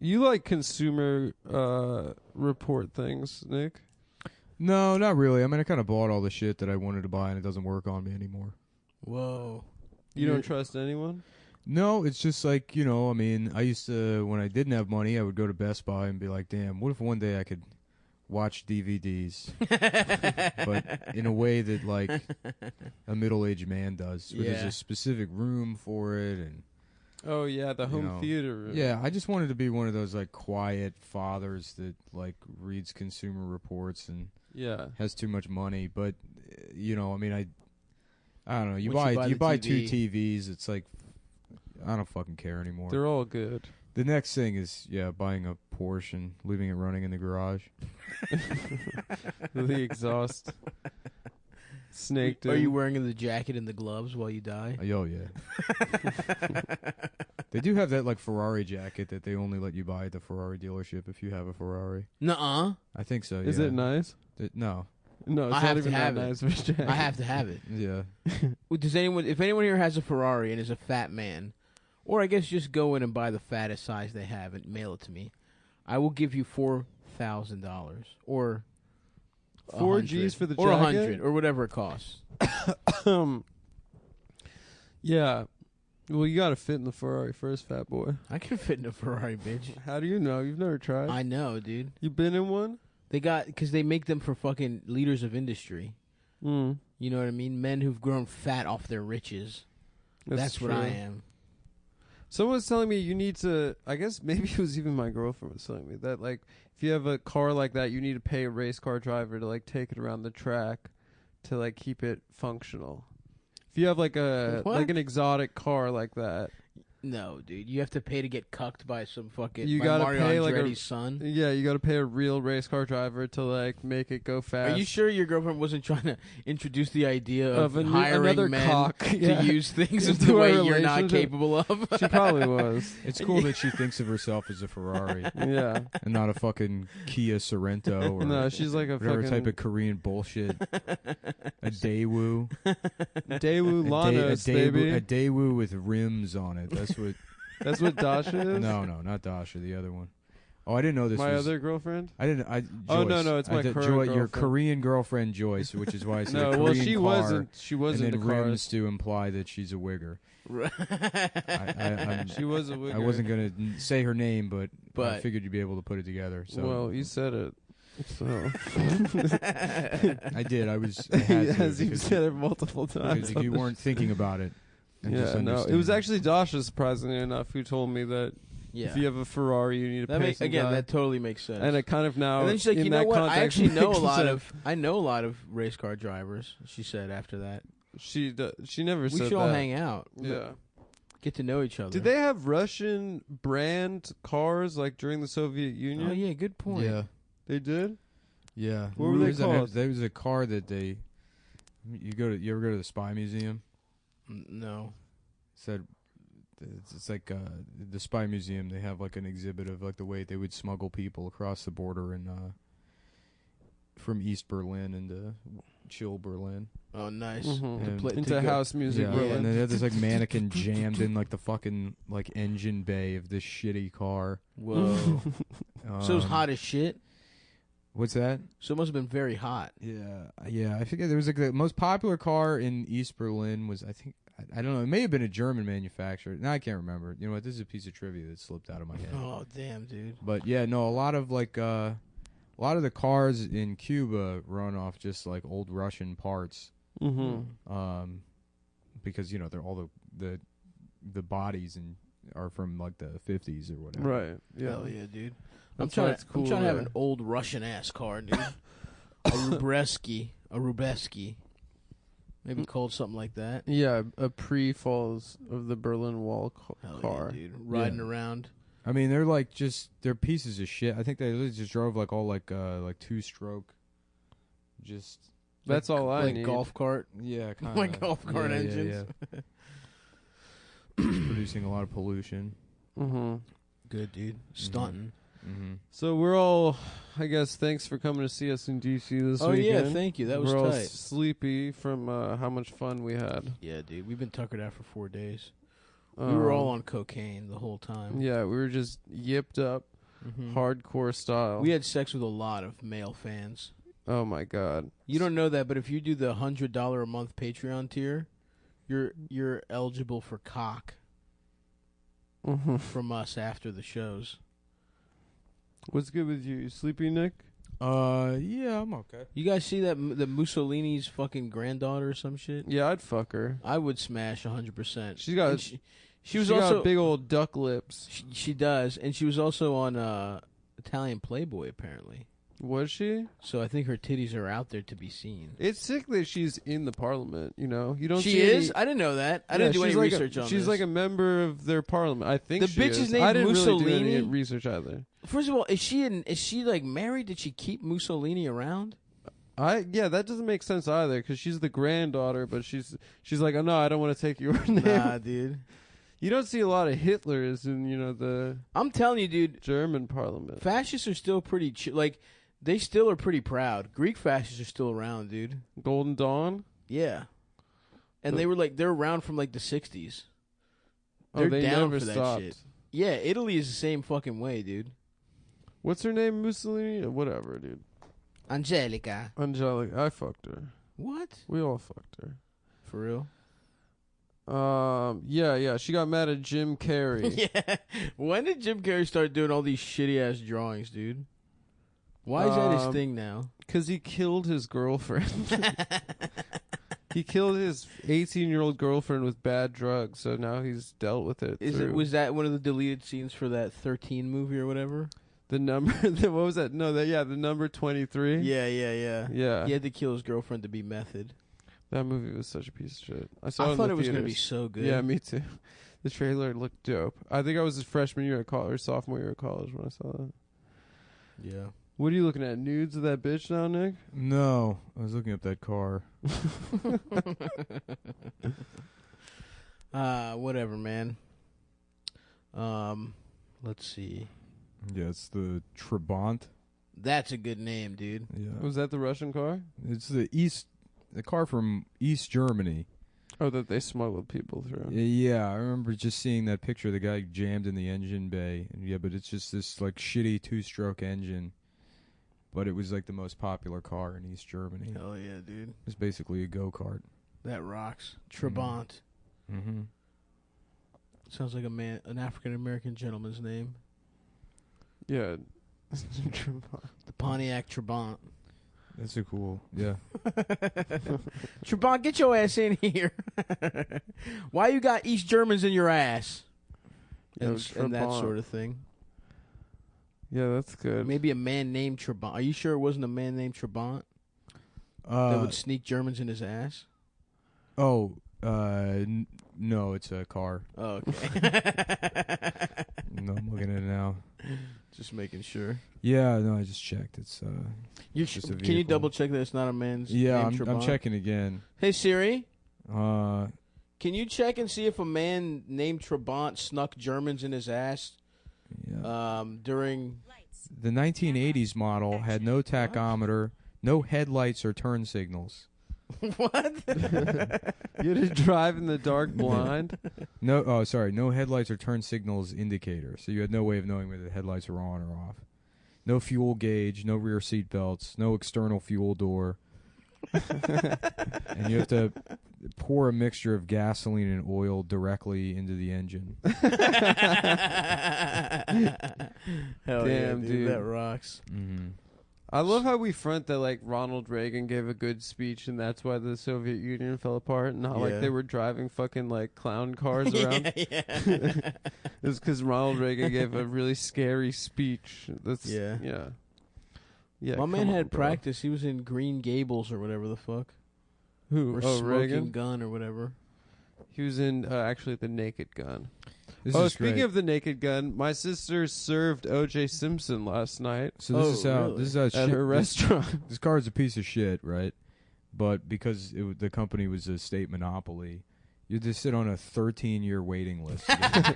You like consumer report things, Nick? No, not really. I mean, I kind of bought all the shit that I wanted to buy, and it doesn't work on me anymore. Whoa. You don't trust anyone? No, it's just like, I mean, I used to, when I didn't have money, I would go to Best Buy and be like, damn, what if one day I could watch DVDs, but in a way that, like, a middle-aged man does, where there's a specific room for it, and... Oh, yeah, the home theater room. Yeah, I just wanted to be one of those, like, quiet fathers that, like, reads Consumer Reports and has too much money, but, I mean, I don't know, you buy two TVs, it's like... I don't fucking care anymore. They're all good. The next thing is, buying a Porsche and leaving it running in the garage. The exhaust. Snaked in. Are you wearing the jacket and the gloves while you die? Oh, yeah. They do have that, like, Ferrari jacket that they only let you buy at the Ferrari delership if you have a Ferrari. Nuh-uh. I think so, Is it nice? No. No, it's I not have even to have that it. nice of a jacket. I have to have it. Yeah. If anyone here has a Ferrari and is a fat man, or I guess just go in and buy the fattest size they have and mail it to me, I will give you $4,000 or 4 G's for the jacket? Or 100 or whatever it costs. Yeah. Well, you got to fit in the Ferrari first, fat boy. I can fit in a Ferrari, bitch. How do you know? You've never tried? I know, dude. You been in one? Because they make them for fucking leaders of industry. Mm. You know what I mean? Men who've grown fat off their riches. That's what I am. Someone was telling me you need to, I guess maybe it was even my girlfriend was telling me that, like, if you have a car like that, you need to pay a race car driver to, like, take it around the track to, like, keep it functional. If you have, like, an exotic car like that. No, dude. You have to pay to get cucked by some fucking you gotta Mario pay Andretti's son. Yeah, you got to pay a real race car driver to, like, make it go fast. Are you sure your girlfriend wasn't trying to introduce the idea of hiring another men cock, to use things into the way our you're not relationship? capable of? She probably was. It's cool that she thinks of herself as a Ferrari. Yeah. And not a fucking Kia Sorento or no, she's like a whatever fucking type of Korean bullshit. A Daewoo. Daewoo Lanos, baby. A Daewoo with rims on it. That's what... That's what Dasha is? No, not Dasha, the other one. Oh, I didn't know this was... My other girlfriend? Joyce. Oh, no, it's my current girlfriend. Your Korean girlfriend, Joyce, which is why I said no, a Korean well, she car, wasn't and then into rims cars. to imply that she's a wigger. She was a wigger. I wasn't going to say her name, but I figured you'd be able to put it together. So. Well, you said it. So I did. I had yes, to, you said it multiple times. Because you weren't thinking about it. Yeah, no, it was actually Dasha, surprisingly enough, who told me that if you have a Ferrari, you need to pay some guy. That totally makes sense. And it kind of now, and then she's like, in you know that what? I actually know a lot sense. I know a lot of race car drivers. She said after that. She never said that. We should all hang out. Yeah. Get to know each other. Did they have Russian brand cars like during the Soviet Union? Oh yeah, good point. Yeah, they did. Yeah, what were they called? There was a car that they. You ever go to the Spy Museum? No. Said it's like the Spy Museum. They have like an exhibit of like the way they would smuggle people across the border and from East Berlin into chill Berlin. Oh, nice. Mm-hmm. Into house music. Yeah, and they had this like mannequin jammed in like the fucking like engine bay of this shitty car. Whoa. So it was hot as shit. What's that? So it must have been very hot. Yeah. I forget. There was like the most popular car in East Berlin was, I think, I don't know. It may have been a German manufacturer. No, I can't remember. You know what? This is a piece of trivia that slipped out of my head. Oh, damn, dude. But yeah, no, a lot of the cars in Cuba run off just like old Russian parts. Mm-hmm. Because they're all the bodies are from like the 50s or whatever. Right. Yeah. Hell yeah, dude. I'm trying to have an old Russian ass car, dude. A Rubeski. Maybe called something like that. Yeah, a pre-falls of the Berlin Wall car. Yeah, dude. Riding around. I mean, they're pieces of shit. I think they just drove like all like 2-stroke. Just that's all I need. Like golf cart. Yeah, kind of. Like golf cart engines. Yeah. Producing a lot of pollution. Mm-hmm. Good, dude. Stunting. Mm-hmm. So we're all, I guess, thanks for coming to see us in DC this weekend. Oh yeah, thank you. That was we're all tight. Sleepy from how much fun we had. Yeah, dude. We've been tuckered out for 4 days. We were all on cocaine the whole time. Yeah, we were just yipped up. hardcore style. We had sex with a lot of male fans. Oh my god. You don't know that, but if you do the $100 a month Patreon tier, you're eligible for cock from us after the shows. What's good with you? You sleepy, Nick? Yeah, I'm okay. You guys see that the Mussolini's fucking granddaughter or some shit? Yeah, I'd fuck her. I would smash 100%. She's got. And she was got also big old duck lips. She does, and she was also on Italian Playboy apparently. Was she? So I think her titties are out there to be seen. It's sick that she's in the parliament. You know, you don't. She see is. Any, I didn't know that. I didn't do any like research on this. She's like a member of their parliament. I think The she bitch is. is named I didn't really Mussolini? do any research either. First of all, is she like married? Did she keep Mussolini around? Yeah, that doesn't make sense either because she's the granddaughter, but she's like, oh no, I don't want to take your name. Nah, dude. You don't see a lot of Hitlers in the I'm telling you, dude. German parliament. Fascists are still pretty like they still are pretty proud. Greek fascists are still around, dude. Golden Dawn. Yeah, and But- they're around from like the '60s. Oh, They're they down never for that stopped. shit. Yeah, Italy is the same fucking way, dude. What's her name? Mussolini? Whatever, dude. Angelica. Angelica. I fucked her. What? We all fucked her. For real? Yeah. She got mad at Jim Carrey. Yeah. When did Jim Carrey start doing all these shitty ass drawings, dude? Why is that his thing now? Because he killed his girlfriend. He killed his 18-year-old girlfriend with bad drugs, so now he's dealt with it. Was that one of the deleted scenes for that 13 movie or whatever? The number? What was that? No, the number 23. Yeah. Yeah. He had to kill his girlfriend to be method. That movie was such a piece of shit. I thought it was going to be so good. Yeah, me too. The trailer looked dope. I think I was his freshman year at college, or sophomore year at college when I saw that. Yeah. What are you looking at? Nudes of that bitch now, Nick? No, I was looking up that car. Whatever, man. Let's see. Yeah, it's the Trabant. That's a good name, dude. Yeah, Was that the Russian car? it's the car from East Germany. Oh, that they smuggled people through. Yeah, I remember just seeing that picture of the guy jammed in the engine bay. And yeah, but it's just this like shitty 2-stroke engine. But it was like the most popular car in East Germany. Hell yeah, dude. It's basically a go-kart. That rocks. Trabant. Mm-hmm. Sounds like an African American gentleman's name. Yeah. The Pontiac Trabant. That's a cool, yeah. Trabant, get your ass in here. Why you got East Germans in your ass? Yo, And that Trabant. sort of thing. Yeah, that's good. Maybe a man named Trabant. Are you sure it wasn't a man named Trabant that would sneak Germans in his ass? No, it's a car. Oh, okay. No, I'm looking at it now. Just making sure. Yeah, no, I just checked. It's just a Can you vehicle. double check that it's not a man's yeah, name I'm Trabant? checking again. Hey Siri, Uh, can you check and see if a man named Trabant snuck Germans in his ass yeah. During The 1980s model had no tachometer, no headlights or turn signals. what? You had to drive in the dark blind? No headlights or turn signals indicator. So you had no way of knowing whether the headlights were on or off. No fuel gauge, no rear seat belts, no external fuel door. And you have to pour a mixture of gasoline and oil directly into the engine. Hell yeah, Damn, dude. that rocks. Mm-hmm. I love how we front that like Ronald Reagan gave a good speech and that's why the Soviet Union fell apart, not Yeah. like they were driving fucking like clown cars around. yeah. It's because Ronald Reagan gave a really scary speech. That's Yeah. Yeah. My man come had on, bro. practice. He was in Green Gables or whatever the fuck. Who? Or Oh, Smoking Reagan. Gun or whatever. He was in actually The Naked Gun. This Oh, is speaking great. of The Naked Gun, my sister served O.J. Simpson last night So this is how really? this is how at shit, her restaurant. This car is a piece of shit, right? But because the company was a state monopoly, you just sit on a 13-year waiting list. to get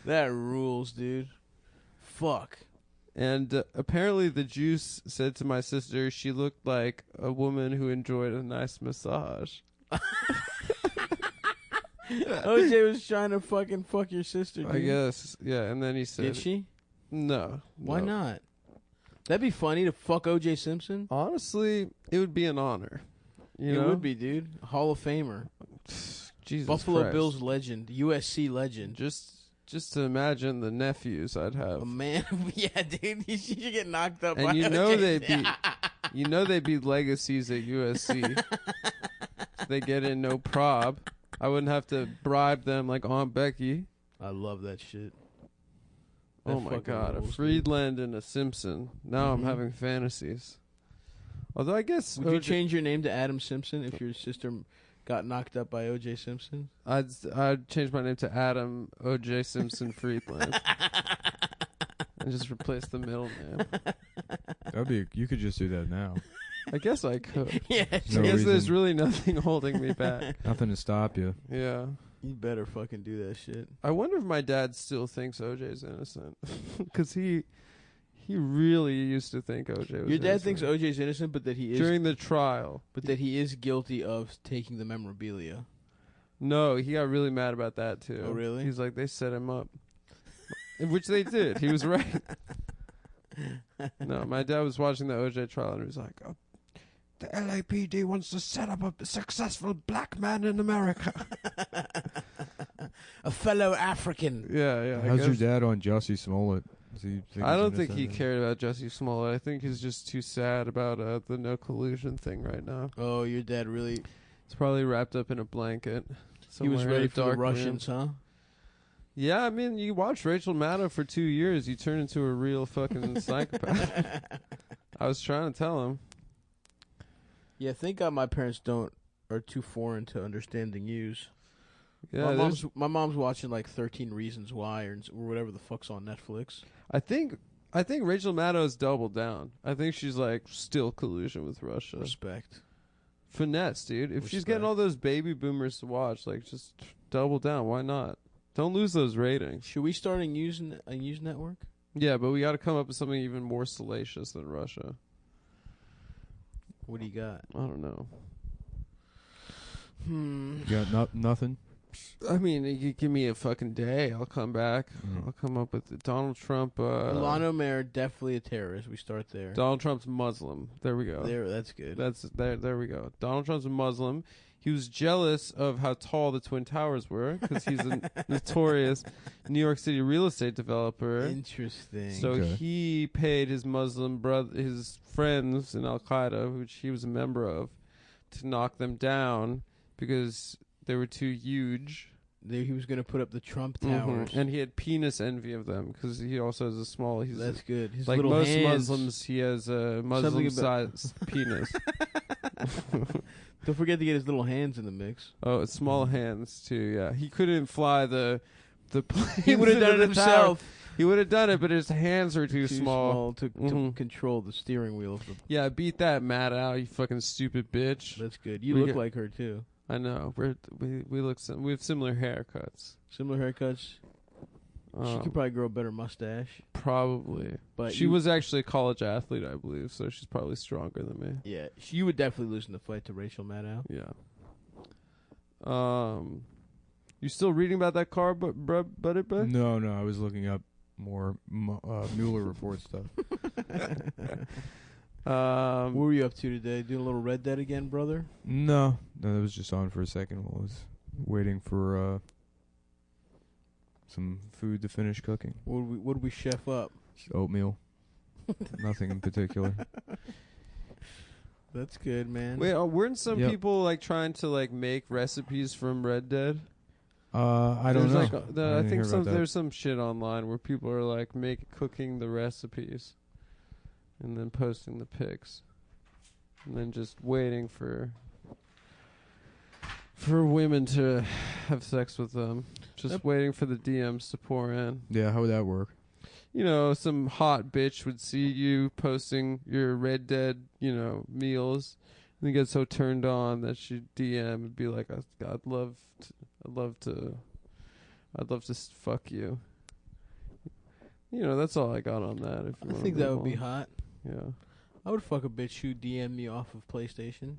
That rules, dude. Fuck. And apparently the juice said to my sister she looked like a woman who enjoyed a nice massage. OJ was trying to fucking fuck your sister, dude. I guess. Yeah, and then he said, Did she? No. Why no. not? That'd be funny to fuck OJ Simpson. Honestly, it would be an honor. You know? It would be, dude. Hall of Famer. Jesus Buffalo Christ. Bills legend. USC legend. Just to imagine the nephews I'd have. A man. Yeah, dude. You should get knocked up by And you know OJ. they'd be legacies at USC. They get in no prob. I wouldn't have to bribe them like Aunt Becky. I love that shit. Oh That my fucking God, a rules, dude. Friedland and a Simpson. Now I'm Mhm. having fantasies. Although I guess Would you change your name to Adam Simpson if your sister got knocked up by OJ Simpson? I'd change my name to Adam O.J. Simpson Friedland and just replace the middle name. That'd be. You could just do that now. I guess I could. Yeah, No I guess there's reason. really nothing holding me back. Nothing to stop you. Yeah. you better fucking do that shit. I wonder if my dad still thinks OJ's innocent. Because he really used to think OJ was Your dad innocent. thinks OJ's innocent, but that he is, During the trial. but that he is guilty of taking the memorabilia. No, he got really mad about that too. Oh, really? He's like, they set him up. Which they did. He was right. No, my dad was watching the OJ trial and he was like, oh, the LAPD wants to set up a successful black man in America. A fellow African. Yeah. How's your dad on Jussie Smollett? Does he think I he's don't think he innocent? cared about Jussie Smollett. I think he's just too sad about the no collusion thing right now. Oh, your dad really... It's probably wrapped up in a blanket. He was somewhere in ready a for the dark room. Russians, huh? Yeah, I mean, you watch Rachel Maddow for 2 years, you turn into a real fucking psychopath. I was trying to tell him. Yeah, thank God my parents are too foreign to understanding news. Yeah, my mom's watching like 13 Reasons Why or whatever the fuck's on Netflix. I think Rachel Maddow's doubled down. I think she's like still collusion with Russia. Respect. Finesse, dude. If she's getting Respect. all those baby boomers to watch, like just double down. Why not? Don't lose those ratings. Should we start a news network? Yeah, but we got to come up with something even more salacious than Russia. What do you got? I don't know. You got nothing? I mean, you give me a fucking day, I'll come back. Mhm. I'll come up with it. Donald Trump. Milano Mayer, definitely a terrorist. We start there. Donald Trump's Muslim. There we go. That's good. There we go. Donald Trump's a Muslim. He was jealous of how tall the Twin Towers were because he's a notorious New York City real estate developer. Interesting. So Okay. he paid his Muslim his friends in Al Qaeda, which he was a member of, to knock them down because they were too huge. He was going to put up the Trump Mhm. towers. And he had penis envy of them because he also has a small. He's That's good. His like little most hands. Muslims. He has a Muslim-sized penis. Don't forget to get his little hands in the mix. Oh, it's small hands too. Yeah, he couldn't fly the plane. He would have done it himself. He would have done it, but his hands are too small. to Mhm. control the steering wheel. Of the, Yeah, beat that Matt out, you fucking stupid bitch. that's good. You We look get- like her too. I know. We look we have similar haircuts. Similar haircuts. She could probably grow a better mustache. probably. But She you- was actually a college athlete, I believe, so she's probably stronger than me. Yeah, you would definitely lose in the fight to Rachel Maddow. Yeah. You still reading about that car, buddy? No, I was looking up more Mueller report stuff. What were you up to today? Doing a little Red Dead again, brother? No, that was just on for a second while I was waiting for some food to finish cooking. What did we chef up? Just oatmeal. Nothing in particular. That's good, man. Wait, weren't some Yep. people like trying to like make recipes from Red Dead? I don't There's, know. Like, I I didn't think hear about that. there's some shit online where people are like cooking the recipes, and then posting the pics, and then just waiting for women to have sex with them. Just Yep. waiting for the DMs to pour in. Yeah, how would that work? You know, some hot bitch would see you posting your Red Dead, meals, and get so turned on that she'd DM and be like, I'd love to fuck you. That's all I got on that. If you I wanna think that move would be on. hot. Yeah. I would fuck a bitch who DM me off of PlayStation.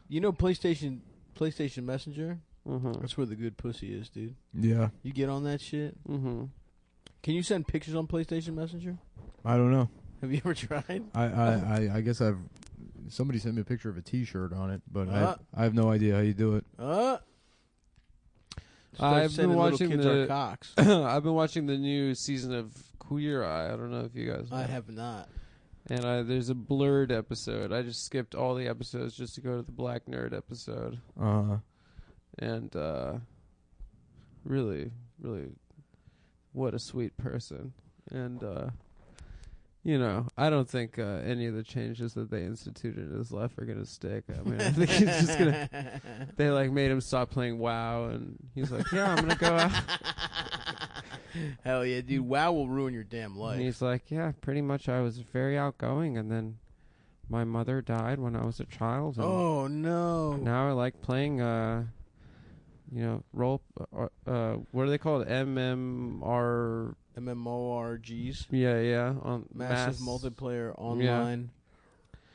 You know PlayStation Messenger? Mm-hmm. That's where the good pussy is, dude. Yeah. You get on that shit. Mm-hmm. Can you send pictures on PlayStation Messenger? I don't know. Have you ever tried? I guess somebody sent me a picture of a T-shirt on it, but I have no idea how you do it. I've been watching the cocks. I've been watching the new season of Queer Eye. I don't know if you guys know. I have not. And there's a Blurred episode. I just skipped all the episodes just to go to the Black Nerd episode. And really, really, what a sweet person. And you know, I don't think any of the changes that they instituted in his life are gonna stick. I mean, I think he's just gonna. They like made him stop playing WoW, and he's like, "Yeah, I'm gonna go out." Hell yeah, dude! WoW will ruin your damn life. And he's like, "Yeah, pretty much. I was very outgoing, and then my mother died when I was a child. And oh no! now I like playing, role. What are they called? MMR. MMORGs. Yeah. On Massive multiplayer online.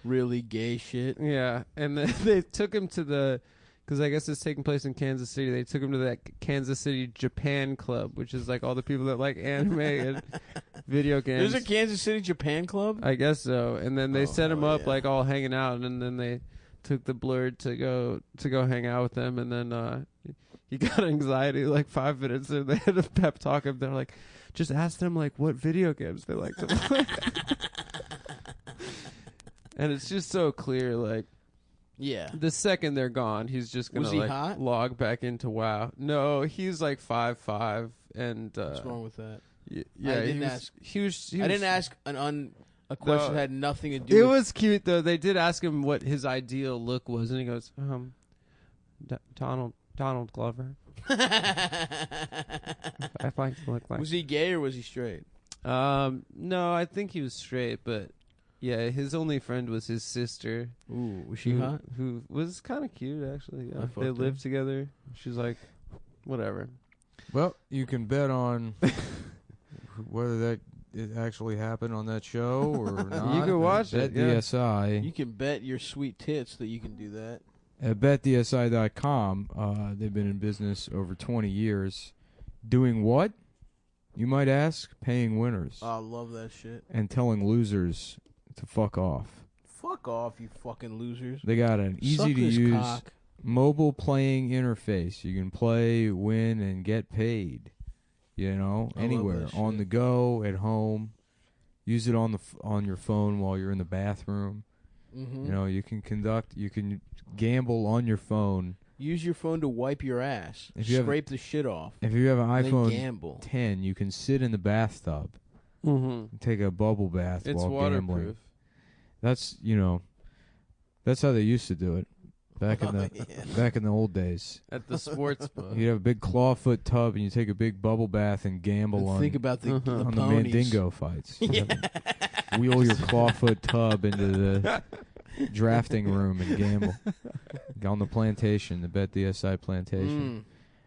Really gay shit. Yeah, and then they took him to because I guess it's taking place in Kansas City. They took him to that Kansas City Japan Club, which is like all the people that like anime and video games. There's a Kansas City Japan Club? I guess so. And then they set him up like all hanging out, and then they took the Blurred to go hang out with them, and then he got anxiety like 5 minutes, and they had to pep talk him. They're like, just ask them like what video games they like to play. And it's just so clear, like, yeah. the second they're gone, he's just gonna Was he like hot? log back into WoW. No, he's like 5'5", and what's wrong with that? Yeah, I didn't ask. He was. I didn't ask a question that had nothing to do. It with was cute though. They did ask him what his ideal look was, and he goes, Donald Glover. I'd like to look like. Was he gay or was he straight? No, I think he was straight, but yeah, his only friend was his sister. Ooh, was she hot? Who was kind of cute actually. Yeah. I fucked They her. lived together. She's like, whatever. Well, you can bet on whether that it actually happened on that show or not. You can watch Bet it. Yeah. DSI. You can bet your sweet tits that you can do that. At BetDSI.com, they've been in business over 20 years. Doing what? You might ask. Paying winners. Oh, I love that shit. And telling losers to fuck off. Fuck off, you fucking losers. They got an Suck this easy-to-use cock. mobile playing interface. You can play, win, and get paid. You know, I love anywhere. that On shit. the go, at home. Use it on your phone while you're in the bathroom. Mm-hmm. You know, you can gamble on your phone. Use your phone to wipe your ass. If you have- Scrape the shit off. If you have an And then iPhone gamble. 10, you can sit in the bathtub Mm-hmm. and take a bubble bath It's while waterproof. gambling. That's how they used to do it back in the back in the old days. At the sports book. You have a big clawfoot tub and you take a big bubble bath and gamble And on think about the, the on the ponies. Mandingo fights. You wheel your clawfoot tub into the drafting room and gamble on the plantation, the BetDSI plantation.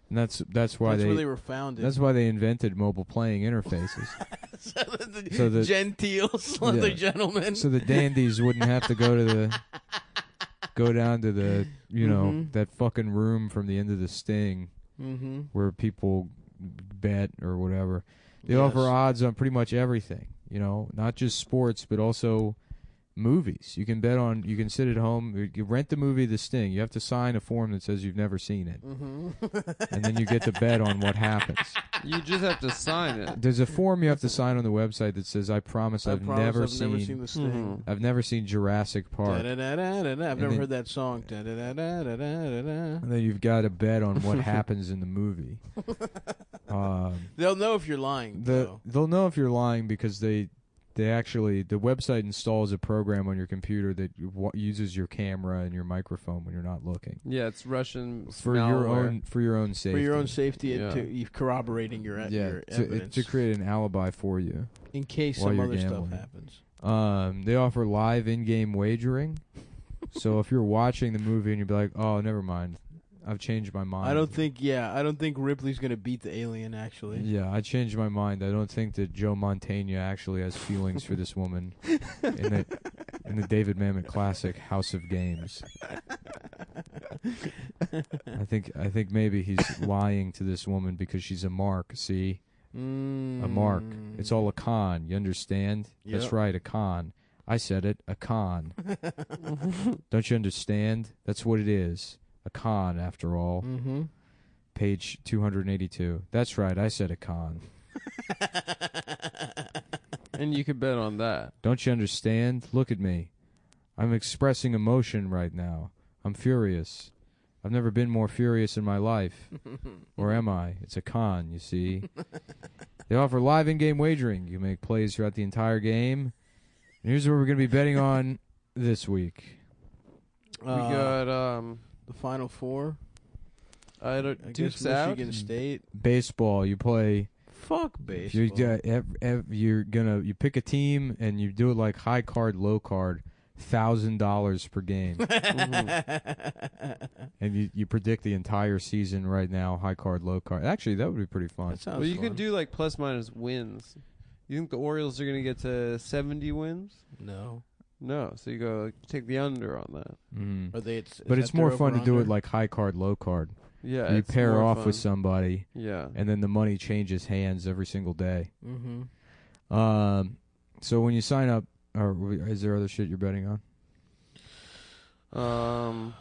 And that's why That's they where they were founded. that's why they invented mobile playing interfaces. so the the- genteel, slender Yeah. gentlemen. So the dandies wouldn't have to go down to the Mhm. that fucking room from the end of the Sting Mm-hmm. where people bet or whatever. They Yes. offer odds on pretty much everything, not just sports but also movies. You can sit at home, you rent the movie The Sting. You have to sign a form that says you've never seen it. Mm-hmm. And then you get to bet on what happens. You just have to sign it. There's a form you have to sign on the website that says I promise I've never I've seen never seen the Sting. I've never seen Jurassic Park. Da-da-da-da-da-da. I've never then- heard that song. Da-da-da-da-da-da-da. And then you've got to bet on what happens in the movie. They'll know if you're lying. though. They'll know if you're lying because the website installs a program on your computer that uses your camera and your microphone when you're not looking Yeah, it's Russian for malware. your own safety. For your own safety, Yeah. you're corroborating your to evidence create an alibi for you. in case while some you're other gambling. stuff happens. They offer live in-game wagering. So if you're watching the movie and you'll be like, "Oh, never mind, I've changed my mind." I don't think Ripley's gonna beat the alien. Actually, Yeah, I changed my mind. I don't think that Joe Mantegna actually has feelings for this woman in the David Mamet classic House of Games. I think maybe he's lying to this woman because she's a mark. See, a mark. It's all a con. You understand? Yep. That's right, a con. I said it, a con. Don't you understand? That's what it is. A con, after all. Mm-hmm. Page 282. That's right, I said a con. And you could bet on that. Don't you understand? Look at me. I'm expressing emotion right now. I'm furious. I've never been more furious in my life. Or am I? It's a con, you see. They offer live in-game wagering. You make plays throughout the entire game. And here's what we're going to be betting on this week. We got the Final Four. I guess Duke's out. Michigan State. Baseball. You play. Fuck baseball. You pick a team and you do it like high card, low card, $1,000 per game. And you predict the entire season right now, high card, low card. Actually, that would be pretty fun. That sounds Well, you fun. can do like plus minus wins. You think the Orioles are going to get to 70 wins? No. No. So you go take the under on that. Mm. Are they? But it's more fun to do it like high card, low card. Yeah. You it's pair more off fun. with somebody, Yeah. and then the money changes hands every single day. Mm-hmm. So when you sign up, is there other shit you're betting on? I'm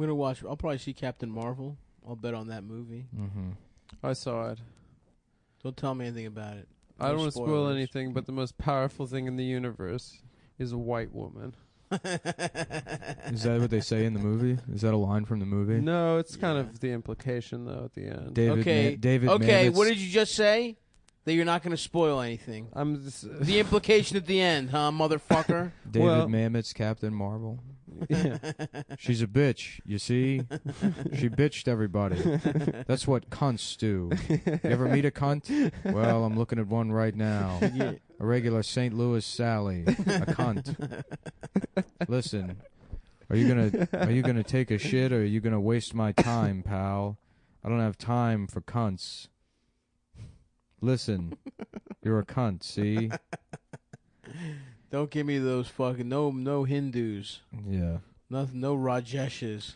gonna watch. I'll probably see Captain Marvel. I'll bet on that movie. Mm-hmm. I saw it. Don't tell me anything about it. I don't No want to spoil spoilers. anything, but the most powerful thing in the universe is a white woman. Is that what they say in the movie? Is that a line from the movie? No, it's kind Yeah. of the implication though at the end. Okay. David. Okay, Mamet's- what did you just say? That you're not going to spoil anything. I'm just, The implication at the end, huh, motherfucker? David well- Mamet's Captain Marvel. yeah. She's a bitch, you see? She bitched everybody. That's what cunts do. You ever meet a cunt? Well, I'm looking at one right now. A regular St. Louis Sally. A cunt. Listen, are you gonna take a shit or are you gonna waste my time, pal? I don't have time for cunts. Listen, you're a cunt, see? Don't give me those fucking no Hindus. Yeah. Nothing, no Rajeshes.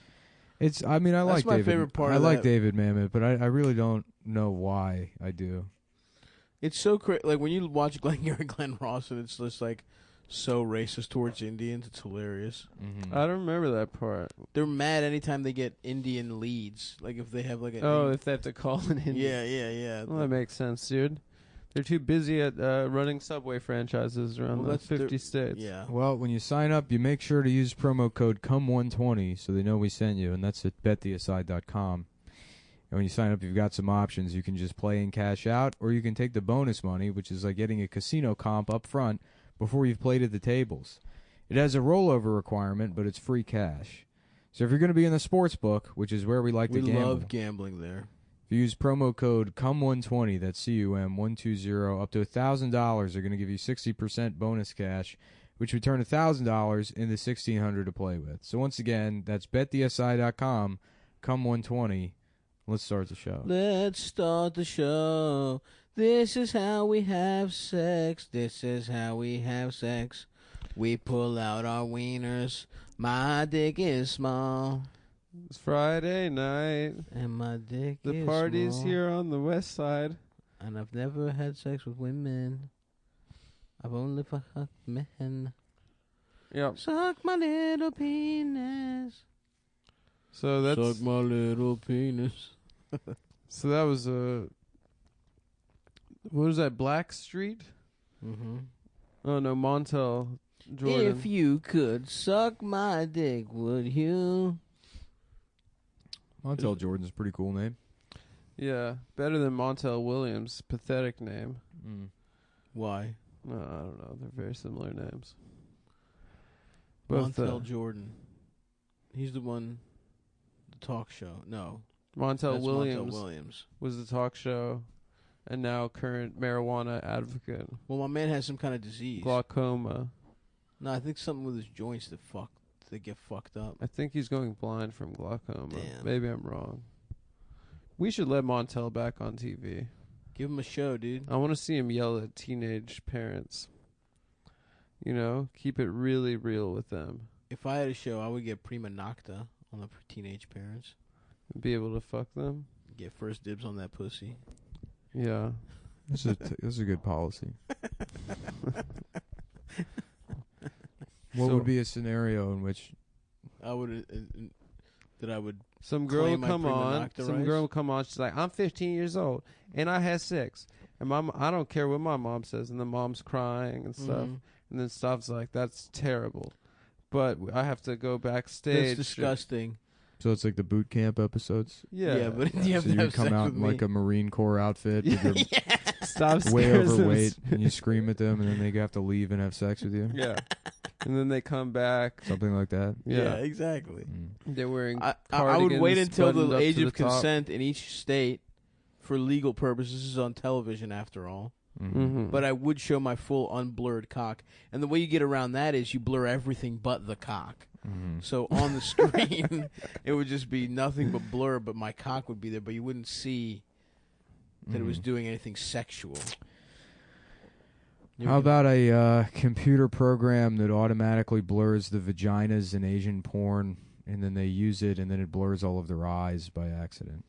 I mean, I That's like my David. favorite part I of like that. David Mamet, but I really don't know why I do. It's so like when you watch Glenn Ross and it's just like so racist towards Indians. It's hilarious. Mm-hmm. I don't remember that part. They're mad anytime they get Indian leads. Like if they have like a Oh, if they have to call an Indian. yeah. Well, that makes sense, dude. They're too busy at running Subway franchises around Well, the that's 50 states. yeah. Well, when you sign up, you make sure to use promo code COME120 so they know we sent you, and that's at bettheaside.com. And when you sign up, you've got some options. You can just play and cash out, or you can take the bonus money, which is like getting a casino comp up front before you've played at the tables. It has a rollover requirement, but it's free cash. So if you're going to be in the sports book, which is where we like We to gamble, love gambling there. if you use promo code COME120, that's CUM120, up to $1,000, they're going to give you 60% bonus cash, which would turn $1,000 into $1,600 to play with. So once again, that's betthesi.com, COME120. Let's start the show. Let's start the show. This is how we have sex. This is how we have sex. We pull out our wieners. My dick is small. It's Friday night. And my dick The is party's small. here on the west side. And I've never had sex with women. I've only fucked men. Yep. Suck my little penis. So that's Suck my little penis. so that was what was that? Black Street? Mm-hmm. Oh no, Montel Jordan. If you could suck my dick, would you? Montel Jordan's a pretty cool name. Yeah, better than Montel Williams. Pathetic name. Why? No, I don't know. They're very similar names. Both, Montel Jordan. He's the one. The talk show. No. Montel That's Williams Montel Williams. was the talk show, and now current marijuana advocate. Well, my man has some kind of disease. Glaucoma. No, I think something with his joints that get fucked up. I think he's going blind from glaucoma. Damn. Maybe I'm wrong. We should let Montel back on TV. Give him a show, dude. I want to see him yell at teenage parents. You know, keep it really real with them. If I had a show, I would get Prima Nocta on the teenage parents. Be able to fuck them. Get first dibs on that pussy. Yeah. This is a good policy. What would be a scenario in which I would Some girl will claim I come prima on. nocta Some rights? girl will come on. She's like, I'm 15 years old and I had sex. And I don't care what my mom says. And the mom's crying and stuff. Mhm. And then Stav's like, that's terrible. But I have to go backstage. That's disgusting. so it's like the boot camp episodes. Yeah. But you have So to you have come sex out with in me. like a Marine Corps outfit with your Stav way scares them. overweight, and you scream at them, and then they have to leave and have sex with you. Yeah. And then they come back. Something like that. Yeah. exactly. Mm. They're wearing I would cardigans wait until buttoned the up age to of the top. consent in each state for legal purposes. This is on television, after all. Mhm. But I would show my full unblurred cock. And the way you get around that is you blur everything but the cock. Mhm. So on the screen, it would just be nothing but blur, but my cock would be there, but you wouldn't see that it was Mhm. doing anything sexual. How about a computer program that automatically blurs the vaginas in Asian porn, and then they use it, and then it blurs all of their eyes by accident?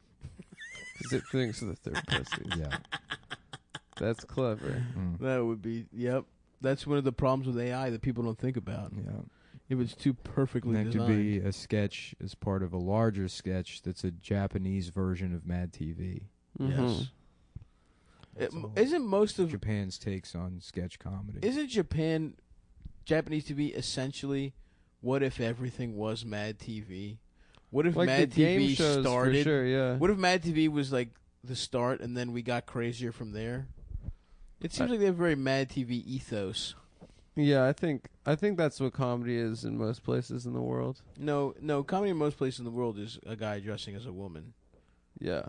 'Cause it thinks that they're pussies. Yeah. That's clever. Mm. That would be, yep. That's one of the problems with AI that people don't think about. Yeah. If it's too perfectly And that designed. could be a sketch as part of a larger sketch that's a Japanese version of Mad TV. Mhm. Yes. That's all. Isn't most of Japan's takes on sketch comedy. Isn't Japanese TV essentially what if everything was Mad TV? What if Like Mad the game TV shows started? for sure, yeah. What if Mad TV was like the start and then we got crazier from there? It seems like they have a very Mad TV ethos. Yeah, I think that's what comedy is in most places in the world. No, comedy in most places in the world is a guy dressing as a woman. Yeah.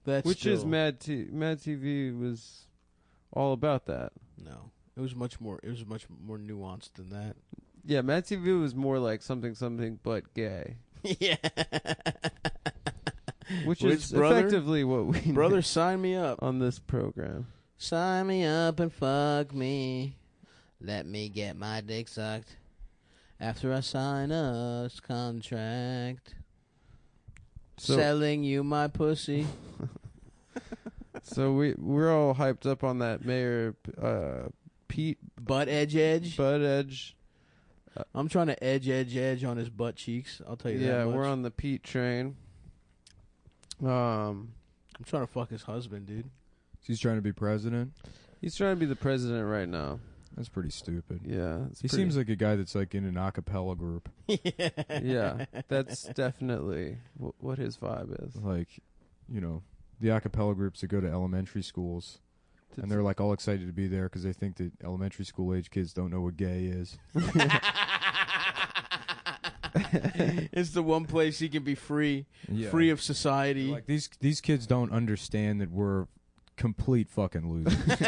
That's Which is still- Mad TV was all about that. No, it was much more nuanced than that. Yeah, Mad TV was more like something but gay. Yeah. Which Which, is brother? effectively what we Brother, do sign me up. on this program. Sign me up and fuck me. Let me get my dick sucked after I sign a contract. So- Selling you my pussy. So we're all hyped up on that Mayor Pete Butt edge. Buttigieg. I'm trying to edge on his butt cheeks. I'll tell you that Yeah, much. we're on the Pete train. I'm trying to fuck his husband, dude. He's trying to be president. He's trying to be the president right now. That's pretty stupid. Yeah, He seems like a guy that's like in an a cappella group. yeah, that's definitely what his vibe is. Like, you know, the a cappella groups that go to elementary schools. And they're like all excited to be there because they think that elementary school age kids don't know what gay is. It's the one place he can be free Yeah. of society. Like these kids don't understand that we're complete fucking losers.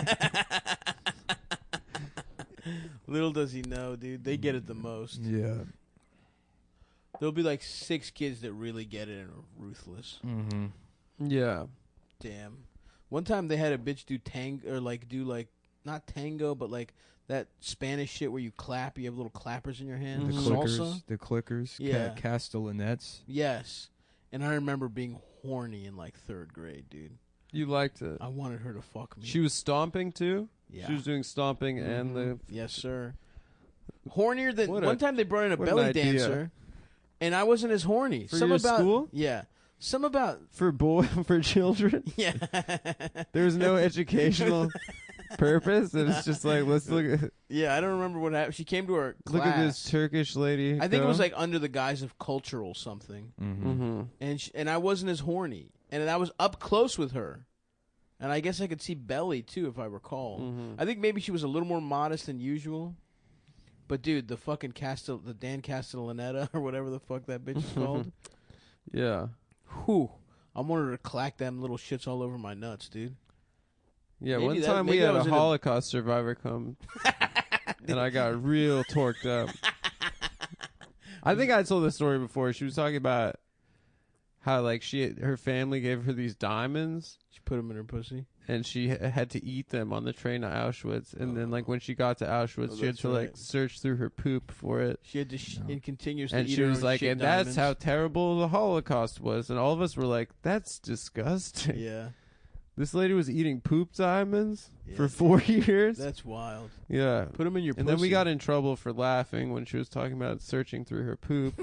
Little does he know, dude. They get it the most. Yeah. There'll be like 6 kids that really get it and are ruthless. Mm-hmm. Yeah, Damn. One time they had a bitch do not tango, but like that Spanish shit where you clap. You have little clappers in your hand. The Mhm. clickers. Salsa. The clickers. Yeah. Castellanets. Yes. And I remember being horny in like 3rd grade, dude. you liked it. I wanted her to fuck me. She was stomping too. Yeah. She was doing stomping and the. Mhm. Yes, sir. Hornier than What one a- time they brought in a what an belly idea. dancer, and I wasn't as horny. For Some your about school? yeah. Some about For for children. yeah. There's no educational purpose. And it's just like let's look Yeah, I don't remember what happened. She came to our class. look at this Turkish lady. I think it was like under the guise of cultural something, Mm-hmm. Mm-hmm. and I wasn't as horny, and I was up close with her, and I guess I could see belly too, if I recall. Mm-hmm. I think maybe she was a little more modest than usual, but dude, the fucking the Dan Castellaneta or whatever the fuck that bitch is called. Yeah. Whew. I wanted her to clack them little shits all over my nuts, dude. Yeah, Maybe one that- time we maybe I had a was in a- Holocaust survivor come, and I got real torqued up. I think I told this story before. She was talking about how like her family gave her these diamonds, She put them in her pussy. and she had to eat them on the train to Auschwitz. And then, like, when she got to Auschwitz, she had that's to, like, right. search through her poop for it. She had to it continues to And eat she her was own like, shit and that's how diamonds. terrible the Holocaust was. And all of us were like, that's disgusting. Yeah, This lady was eating poop diamonds Yeah, for dude. 4 years. that's wild. Yeah. Put them in your. And then we pussy. got in trouble for laughing when she was talking about searching through her poop.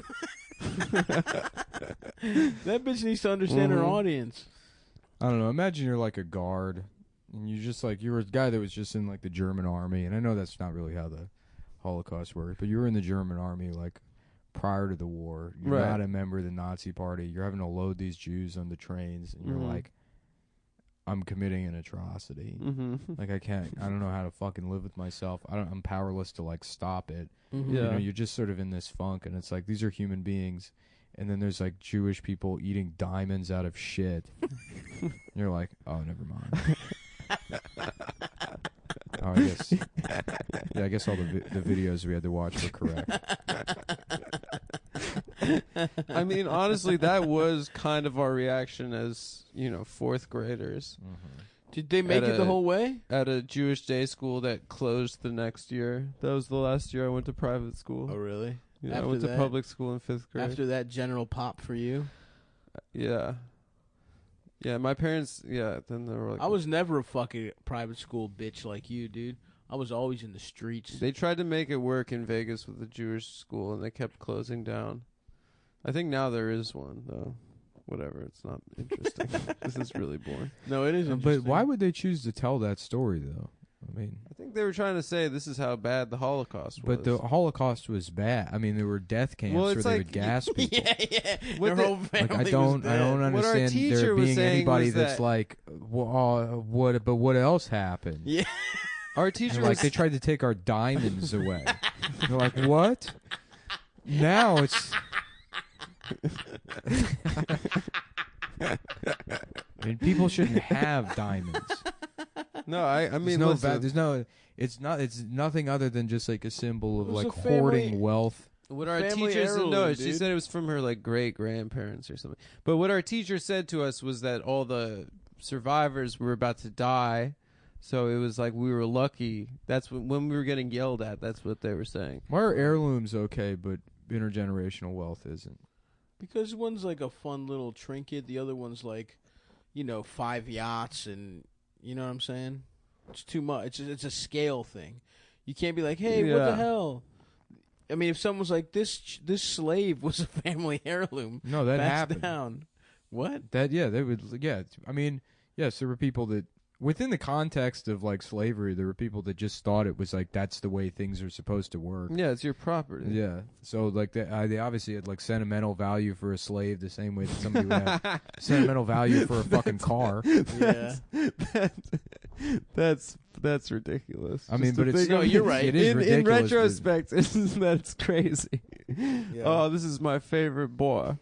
That bitch needs to understand her Mhm. audience. I don't know. Imagine you're like a guard, and you just like you're a guy that was just in like the German army, and I know that's not really how the Holocaust worked, but you were in the German army like prior to the war. You're Right. not a member of the Nazi Party. You're having to load these Jews on the trains, and you're Mhm. like, I'm committing an atrocity. Mm-hmm. Like I don't know how to fucking live with myself. I'm powerless to like stop it. Mhm. You Yeah. know, you're just sort of in this funk, and it's like these are human beings, and then there's like Jewish people eating diamonds out of shit. And you're like, oh, never mind. Oh, I guess. Yeah, I guess all the videos we had to watch were correct. I mean, honestly, that was kind of our reaction as, fourth graders Did they make At it the a- whole way? at a Jewish day school that closed the next year. That was the last year I went to private school. Oh, really? Yeah, I after went to that- public school in 5th grade. After that general pop for you, Yeah. Yeah, my parents, then they were like... I was never a fucking private school bitch like you, dude. I was always in the streets. They tried to make it work in Vegas with the Jewish school, and they kept closing down. I think now there is one, though. Whatever, it's not interesting. This is really boring. No, it is. But why would they choose to tell that story, though? I mean, I think they were trying to say this is how bad the Holocaust was. but the Holocaust was bad. I mean, there were death camps Well, where it's they like- would gas people. yeah. What Their the- whole family Like I was don't dead. understand What our teacher there was being saying anybody was that's that- like, what? But what else happened? Yeah. Our And teacher like was... they tried to take our diamonds away. They're like, what? Now it's. I mean, people shouldn't have diamonds. No, I mean, there's listen, there's no. It's not. It's nothing other than just like a symbol of It was like a family- hoarding wealth. what our family teacher said, no, heirloom, she dude. said it was from her like great grandparents or something. But what our teacher said to us was that all the survivors were about to die, so it was like we were lucky. That's when we were getting yelled at. That's what they were saying. Why are heirlooms okay, but intergenerational wealth isn't? Because one's like a fun little trinket, the other one's like, 5 yachts, and you know what I'm saying? It's too much. It's a scale thing. You can't be like, hey, what the Yeah. hell? I mean, if someone's like, this slave was a family heirloom, No, that that's happened. down. What? They would. Yeah, I mean, yes, there were people that within the context of like slavery, there were people that just thought it was like that's the way things are supposed to work. Yeah, it's your property. Yeah, so like they obviously had like sentimental value for a slave, the same way that somebody would have sentimental value for a fucking car. Yeah. That's ridiculous. I mean, Just but to it's think No, of you're right. It is in ridiculous. retrospect, that's crazy. Oh, this is my favorite boy.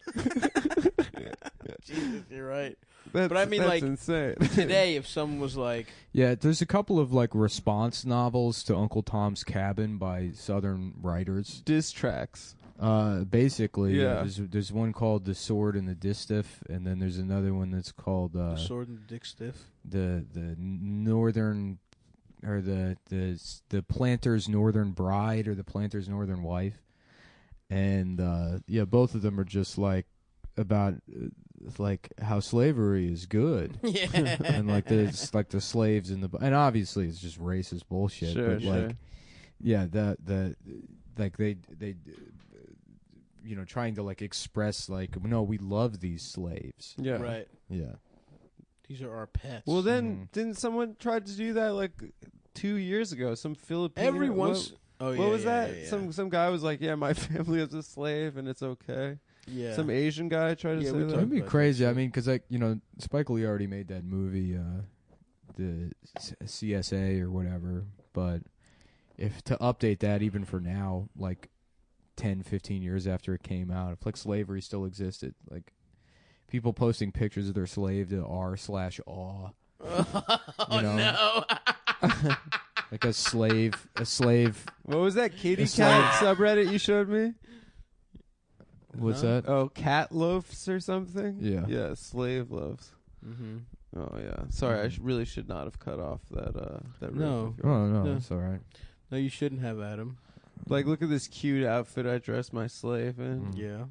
Jesus, you're right. That's, But I mean, that's like, insane. Today, if someone was like, Yeah, there's a couple of like response novels to Uncle Tom's Cabin by Southern writers. Diss tracks. Basically, Yeah. there's one called The Sword and the Distaff, and then there's another one that's called the sword and the dick stiff. the Northern or the Planter's Northern Bride or the Planter's Northern Wife, and both of them are just like about like how slavery is good. Yeah. And like there's like the slaves in the and obviously it's just racist bullshit. Sure, but sure. like yeah, the like they trying to like express like no, we love these slaves. Yeah. Right. Yeah. These are our pets. Well, then didn't someone try to do that like 2 years ago? Some Filipino. everyone's. What was that? Some guy was like, "Yeah, my family is a slave, and it's okay." Yeah. Some Asian guy tried to Yeah, say we that. talked That'd be about that crazy. I shit. mean, because like Spike Lee already made that movie, the CSA or whatever. But if to update that even for now, like 10, 15 years after it came out, if like slavery still existed, like people posting pictures of their slave to r/aw, Oh know? no. like a slave. What was that kitty It's cat subreddit you showed me? What's Huh? that? Oh, cat loafs or something? Yeah. Yeah, slave loafs. Mm-hmm. Oh yeah. Sorry, I really should not have cut off that. That. No. riff of yours. Oh no, No. it's all right. No, you shouldn't have, Adam. Like, look at this cute outfit I dressed my slave in. Mm. Yeah.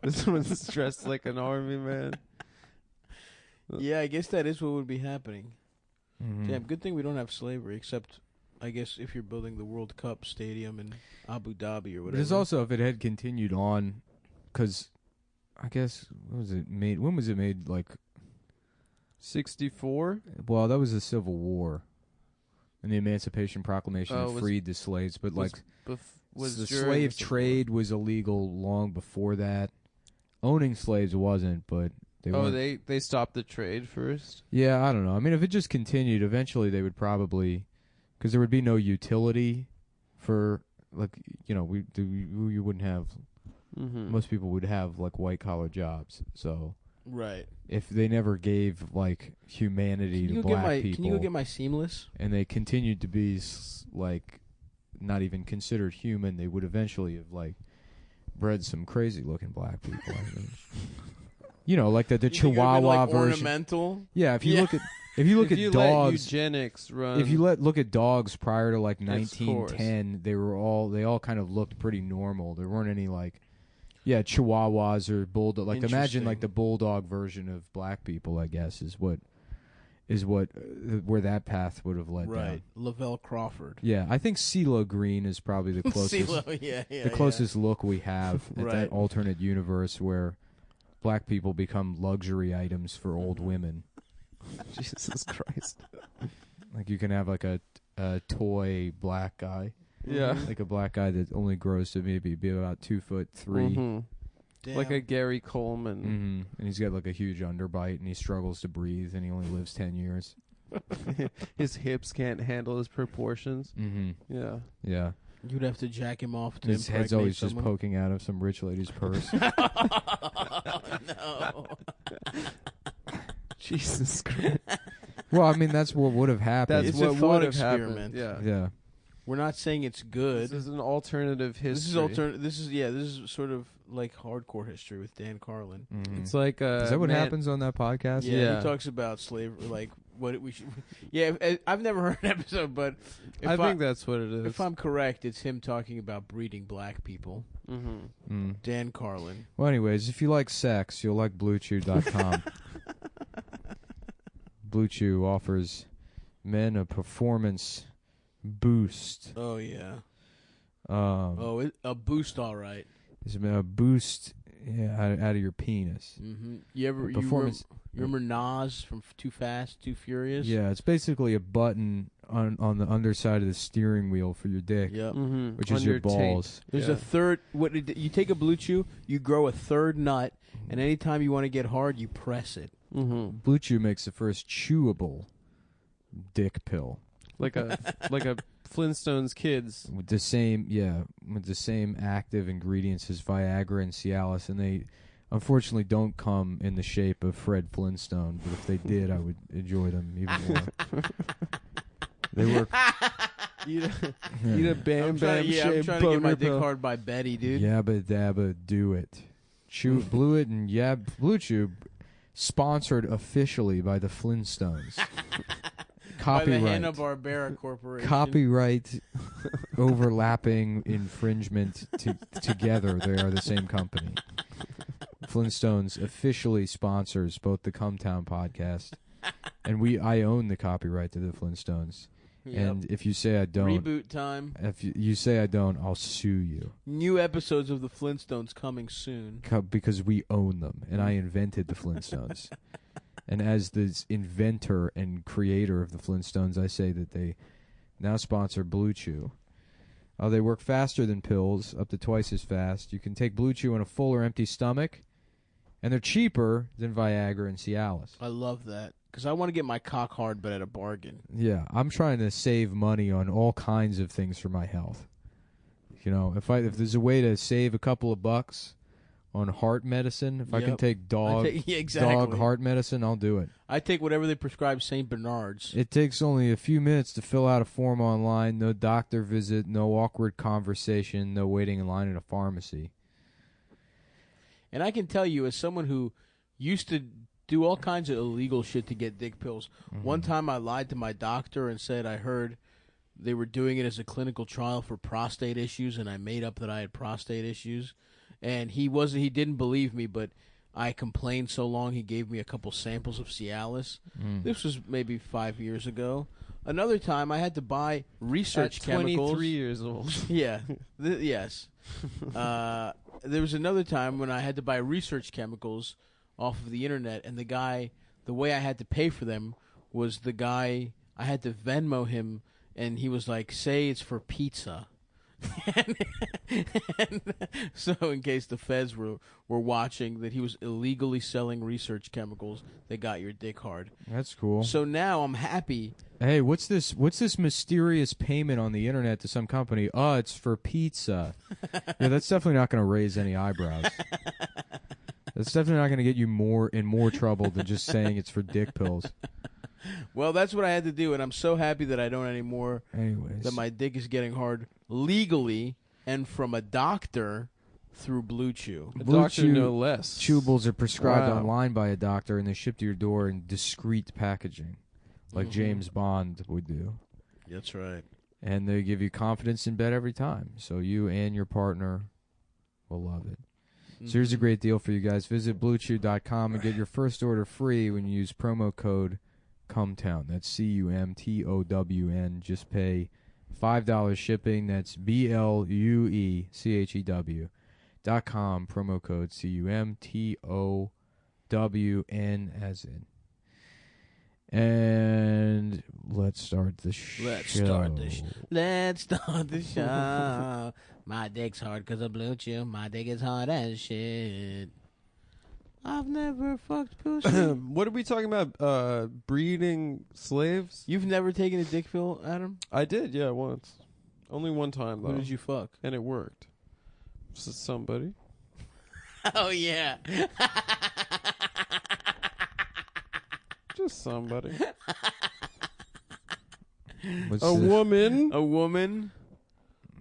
This one's dressed like an army man. Yeah, I guess that is what would be happening. Mhm. Damn, good thing we don't have slavery, except, I guess, if you're building the World Cup stadium in Abu Dhabi or But whatever. there's also if it had continued on, because I guess when was it made? When was it made? Like, 64. well, that was the Civil War, and the Emancipation Proclamation Oh, that was- freed the slaves. But like, Was the during slave the Civil trade was illegal long before that. Owning slaves wasn't, but they War. Oh, weren't. they stopped the trade first. Yeah, I don't know. I mean, if it just continued, eventually they would probably, because there would be no utility for, like, you know, you wouldn't have. Mm-hmm. Most people would have like white collar jobs. So Right. if they never gave like humanity to black people, Can you go get my seamless? and they continued to be like not even considered human, they would eventually have like bred some crazy looking black people. I mean. You know, like the You think it would've been, Chihuahua like, version. ornamental? Yeah, if you Yeah. look at if you look If at you dogs, let eugenics run, if you look at dogs prior to like Yes, of course. 1910, they all kind of looked pretty normal. There weren't any like Chihuahuas or bulldog. Like imagine like Interesting. the bulldog version of black people. I guess is what where that path would have led down. Right. Lavelle Crawford. Yeah, I think CeeLo Green is probably the closest CeeLo, yeah. the closest look we have at Right. that alternate universe where black people become luxury items for old Mhm. women. Jesus Christ. Like you can have like a toy black guy, Yeah. Mhm. like a black guy that only grows to maybe be about 2'3". Mhm. Damn. Like a Gary Coleman. Mm-hmm. And he's got like a huge underbite, and he struggles to breathe, and he only lives 10 years. His hips can't handle his proportions. Mm-hmm. Yeah. Yeah, You'd have to jack him off to his head's impregnate always someone. just poking out of some rich lady's purse. No. Jesus Christ. Well, I mean that's what would have happened. That's It's a what thought would have experiment. happened. Yeah. yeah. We're not saying it's good. This is an alternative history. This is sort of like hardcore history with Dan Carlin. Mhm. It's like Is that what happens on that podcast? Yeah. He talks about slavery, like what we should. Yeah, I've never heard an episode, but I think that's what it is. if I'm correct, it's him talking about breeding black people. Mm-hmm. Mm. Dan Carlin. Well, anyways, if you like sex, you'll like BlueChew.com. Blue Chew offers men a performance boost. Oh yeah. Um, A boost, all right. It's a boost out of your penis. Mm-hmm. You Performance. remember Nas from Too Fast, Too Furious? Yeah, it's basically a button on the underside of the steering wheel for your dick, Yep. Mm-hmm. which is your balls. There's Yeah. a third. You take a Blue Chew, you grow a third nut, and anytime you want to get hard, you press it. Mm-hmm. Blue Chew makes the first chewable dick pill Like a Flintstones kids. with the same active ingredients as Viagra and Cialis, and they unfortunately don't come in the shape of Fred Flintstone. But if they did, I would enjoy them even more. They work. Eat Yeah. a Bam I'm Bam trying to shaped get my boner dick pill. hard by Betty, dude. Yabba dabba do it. Chew blew it and Blue Chew sponsored officially by the Flintstones. By the Copyright. Hanna-Barbera Corporation. Copyright overlapping infringement together. They are the same company. Flintstones officially sponsors both the Cumtown podcast, and I own the copyright to the Flintstones. Yep. And if you say I don't, Reboot time. if you say I don't, I'll sue you. New episodes of the Flintstones coming soon. Because we own them, and I invented the Flintstones. And as the inventor and creator of the Flintstones, I say that they now sponsor Blue Chew. They work faster than pills, up to twice as fast. You can take Blue Chew on a full or empty stomach, and they're cheaper than Viagra and Cialis. I love that. Because I want to get my cock hard, but at a bargain. Yeah, I'm trying to save money on all kinds of things for my health. You know, if there's a way to save a couple of bucks on heart medicine, if I can Yep. take dog Yeah, exactly. dog heart medicine, I'll do it. I take whatever they prescribe St. Bernard's. It takes only a few minutes to fill out a form online, no doctor visit, no awkward conversation, no waiting in line at a pharmacy. And I can tell you, as someone who used to do all kinds of illegal shit to get dick pills. One time I lied to my doctor and said I heard they were doing it as a clinical trial for prostate issues, and I made up that I had prostate issues. And he didn't believe me, but I complained so long he gave me a couple samples of Cialis. This was maybe 5 years ago. Another time I had to buy research At chemicals. 23 years old. Yeah. Yes. There was another time when I had to buy research chemicals off of the internet, and the way I had to pay for them was I had to Venmo him, and he was like, say it's for pizza. and so in case the feds were watching that he was illegally selling research chemicals that got your dick hard. That's cool. So now I'm happy. Hey, what's this mysterious payment on the internet to some company? Oh, it's for pizza. Yeah, that's definitely not going to raise any eyebrows. That's definitely not going to get you in more trouble than just saying it's for dick pills. Well, that's what I had to do, and I'm so happy that I don't anymore. Anyways. That my dick is getting hard legally and from a doctor through Blue Chew. A Blue doctor, Chew no less. Chewables are prescribed Wow. online by a doctor, and they ship to your door in discreet packaging, like Mhm. James Bond would do. That's right. And they give you confidence in bed every time, so you and your partner will love it. So here's a great deal for you guys. Visit BlueChew.com and get your first order free when you use promo code CUMTOWN. That's CUMTOWN. Just pay $5 shipping. That's BLUECHEW.com. Promo code CUMTOWN as in. And let's start the show. Let's start the show. My dick's hard because of Blue Chew. My dick is hard as shit. I've never fucked pussy. What are we talking about? Breeding slaves? You've never taken a dick pill, Adam? I did, yeah, once. Only one time, though. Who did you fuck? And it worked. Somebody. Oh, yeah. Just somebody. What's A the- woman. A woman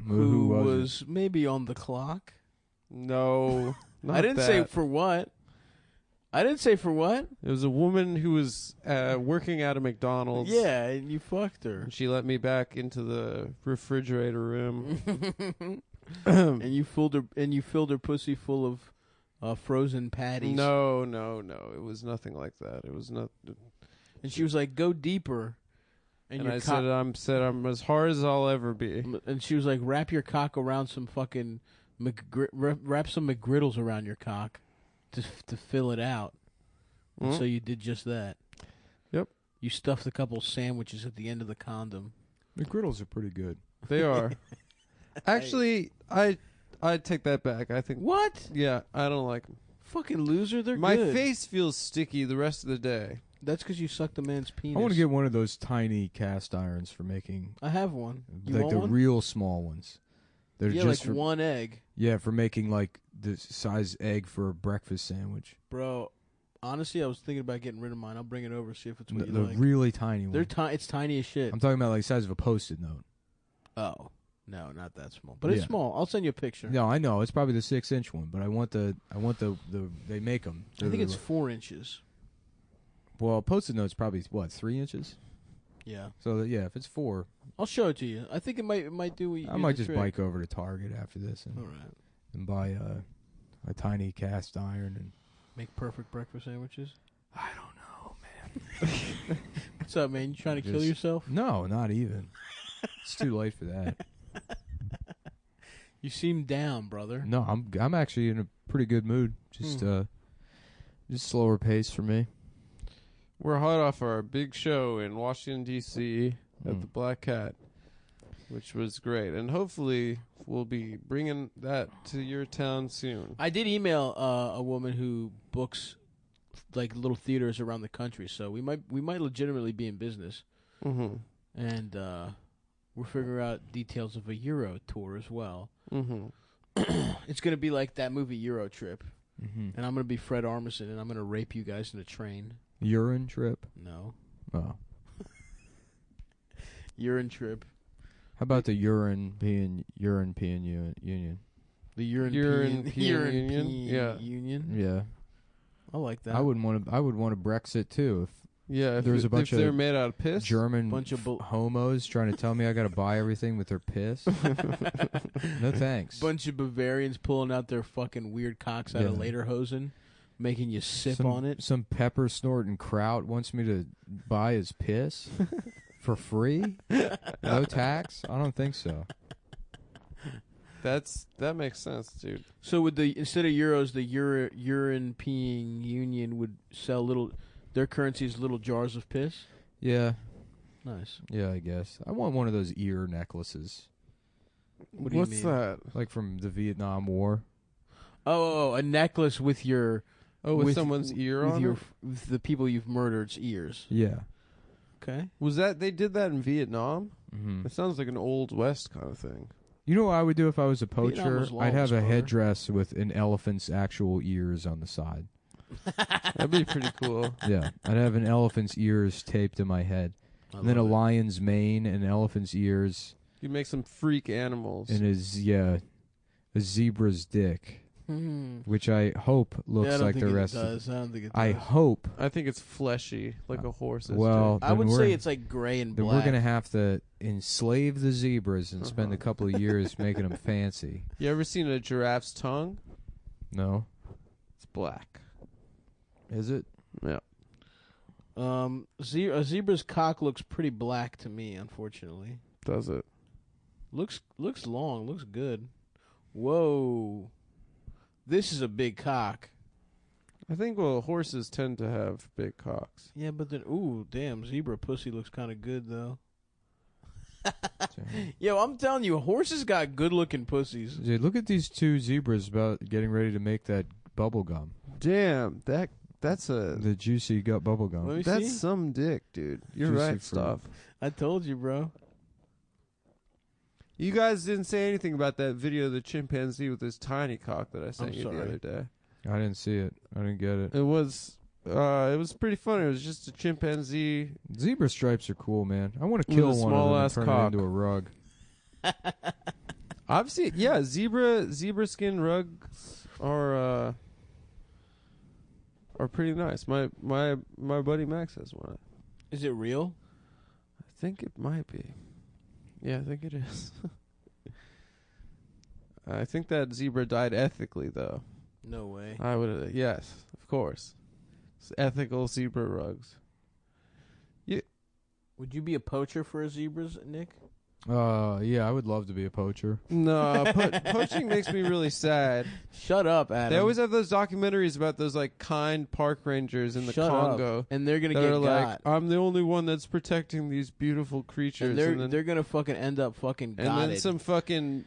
Who was it? was maybe on the clock. No. Not I didn't that. say for what. It was a woman who was working at a McDonald's. Yeah, and you fucked her. And she let me back into the refrigerator room. and you filled her pussy full of frozen patties. No. It was nothing like that. It was not. And she was like, "Go deeper." And your I cock- said I'm as hard as I'll ever be. And she was like, "Wrap your cock around some fucking wrap some McGriddles around your cock to fill it out." And so you did just that. Yep. You stuffed a couple sandwiches at the end of the condom. McGriddles are pretty good. They are. Actually, I take that back. I think. What? Yeah, I don't like them. Fucking loser. They're My good. face feels sticky the rest of the day. That's because you sucked a man's penis. I want to get one of those tiny cast irons for making, I have one. You like want the one? real small ones. They're Yeah, just like for, one egg. Yeah, for making like the size egg for a breakfast sandwich. Bro, honestly, I was thinking about getting rid of mine. I'll bring it over, see if it's what The you like. really tiny They're one. it's tiny as shit. I'm talking about like the size of a Post-it note. Oh. No, not that small. But it's Yeah. small. I'll send you a picture. No, I know it's probably the 6-inch one, but I want the they make them. I think it's 4 inches. Well, Post-it note's probably what 3 inches. Yeah. So yeah, if it's 4, I'll show it to you. I think it might do what you I might just bike over to Target after this All right. and buy a tiny cast iron and. Make perfect breakfast sandwiches. I don't know, man. What's up, man? You trying to kill Just- yourself? No, not even. It's too late for that. You seem down, brother. No, I'm actually in a pretty good mood. Just slower pace for me. We're hot off our big show in Washington, D.C. at the Black Cat, which was great. And hopefully we'll be bringing that to your town soon. I did email a woman who books like little theaters around the country, so we might legitimately be in business. Mm-hmm. And we're figuring out details of a Euro tour as well. Mm-hmm. It's going to be like that movie Euro Trip. Mm-hmm. And I'm going to be Fred Armisen, and I'm going to rape you guys in a train. Urine trip. No. Oh, Urine Trip. how about the European Union? The European European Union? Yeah. Union. Yeah. I like that. I would want to Brexit too if Yeah, There was a bunch if they're of made out of piss. German Bunch of homos trying to tell me I got to buy everything with their piss. No thanks. Bunch of Bavarians pulling out their fucking weird cocks out of Yeah. lederhosen, making you sip some, on it. Some pepper snorting kraut wants me to buy his piss for free? No tax? I don't think so. That makes sense, dude. So with the instead of euros, the urine peeing union would sell their currency is little jars of piss. Yeah, Nice. yeah, I guess. I want one of those ear necklaces, What do you What's mean? that? like from the Vietnam War. Oh, a necklace with your Oh, with someone's ear with on your it? with the people you've murdered's ears. Yeah. Okay. Was that they did that in Vietnam? Mm-hmm. It sounds like an old west kind of thing. You know what I would do if I was a Vietnam poacher? was I'd have lawless, a brother. headdress with an elephant's actual ears on the side. That'd be pretty cool. Yeah, I'd have an elephant's ears taped to my head, and then a lion's mane, an elephant's ears, You make some freak animals. and a zebra's dick, Hmm. which I hope looks Yeah, I don't like think the it rest. does. I don't think it does. I hope. I think it's fleshy, like a horse's. Well, dick. I then would we're- say it's like gray and Then black. we're gonna have to enslave the zebras and spend a Uh-huh. couple of years making them fancy. You ever seen a giraffe's tongue? No, It's black. is it? Yeah. A zebra's cock looks pretty black to me, unfortunately. Does it? Looks long, looks good. Whoa. This is a big cock. I think horses tend to have big cocks. Yeah, but then ooh, damn, zebra pussy looks kind of good though. Yo, I'm telling you, horses got good-looking pussies. Dude, look at these two zebras about getting ready to make that bubble gum. Damn, that's The juicy gut bubble gum. Let me that's see. some dick, dude. You're Juicy right, fruit. stuff. I told you, bro. You guys didn't say anything about that video of the chimpanzee with his tiny cock that I sent I'm you the sorry. other day. I didn't see it. I didn't get it. It was pretty funny. It was just a chimpanzee. Zebra stripes are cool, man. I want to With kill a one of small them and ass turn cock. it into a rug. I've seen, zebra skin rugs are pretty nice. My buddy Max has one. Is it real? I think it might be. Yeah, I think it is. I think that zebra died ethically, though. No way. I would, yes, of course. It's ethical zebra rugs. Would you be a poacher for a zebras, Nick? Yeah, I would love to be a poacher. No, poaching makes me really sad. Shut up, Adam. They always have those documentaries about those like kind park rangers in the Shut Congo up. And they're gonna that get are got. like, I'm the only one that's protecting these beautiful creatures, and they're gonna fucking end up fucking and got then it. some fucking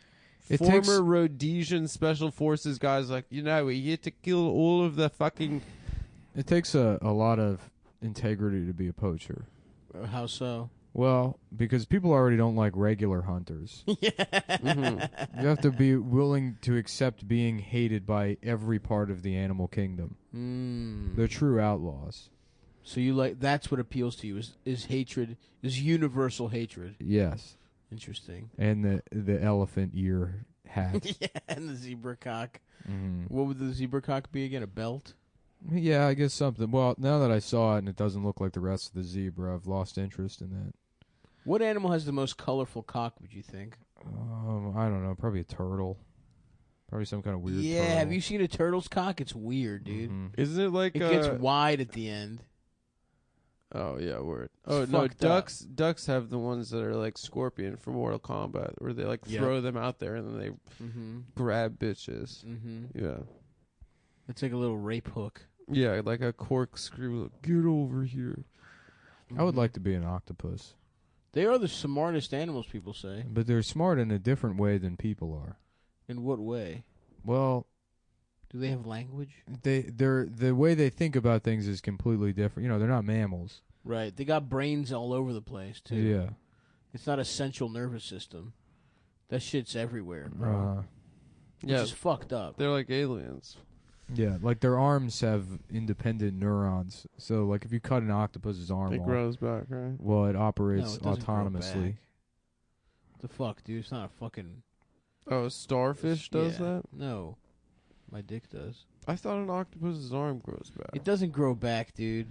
It former takes- Rhodesian special forces guys like, we get to kill all of the fucking. It takes a lot of integrity to be a poacher. How so? Well, because people already don't like regular hunters. Mhm. You have to be willing to accept being hated by every part of the animal kingdom. Mm. They're true outlaws. So you like that's what appeals to you is hatred, is universal hatred. Yes. Interesting. And the elephant ear hat. Yeah, and the zebra cock. Mhm. What would the zebra cock be again? A belt? Yeah, I guess something. Well, now that I saw it and it doesn't look like the rest of the zebra, I've lost interest in that. What animal has the most colorful cock, would you think? I don't know. Probably a turtle. Probably some kind of weird Yeah, turtle. have you seen a turtle's cock? It's weird, dude. Mhm. Isn't it like It gets wide at the end. Oh yeah, word. Oh It's no, fucked up. ducks have the ones that are like Scorpion from Mortal Kombat, where they like Yep. throw them out there and then they Mm-hmm. grab bitches. Mm-hmm. Yeah, It's like a little rape hook. yeah, like a corkscrew. Like, get over here. I would Mhm. like to be an octopus. They are the smartest animals, people say. But they're smart in a different way than people are. In what way? Well, Do they have language? they're the way they think about things is completely different. You know, they're not mammals. Right. They got brains all over the place, too. Yeah. It's not a central nervous system. That shit's everywhere, bro. Which Yeah, is fucked up. they're like aliens. Yeah, like their arms have independent neurons. So, like, if you cut an octopus's arm It off, grows back, right? well, it No, operates it doesn't grow autonomously. back. The fuck, dude? It's not a fucking... Oh, a starfish does Yeah. that? No. My dick does. I thought an octopus's arm grows back. It doesn't grow back, dude.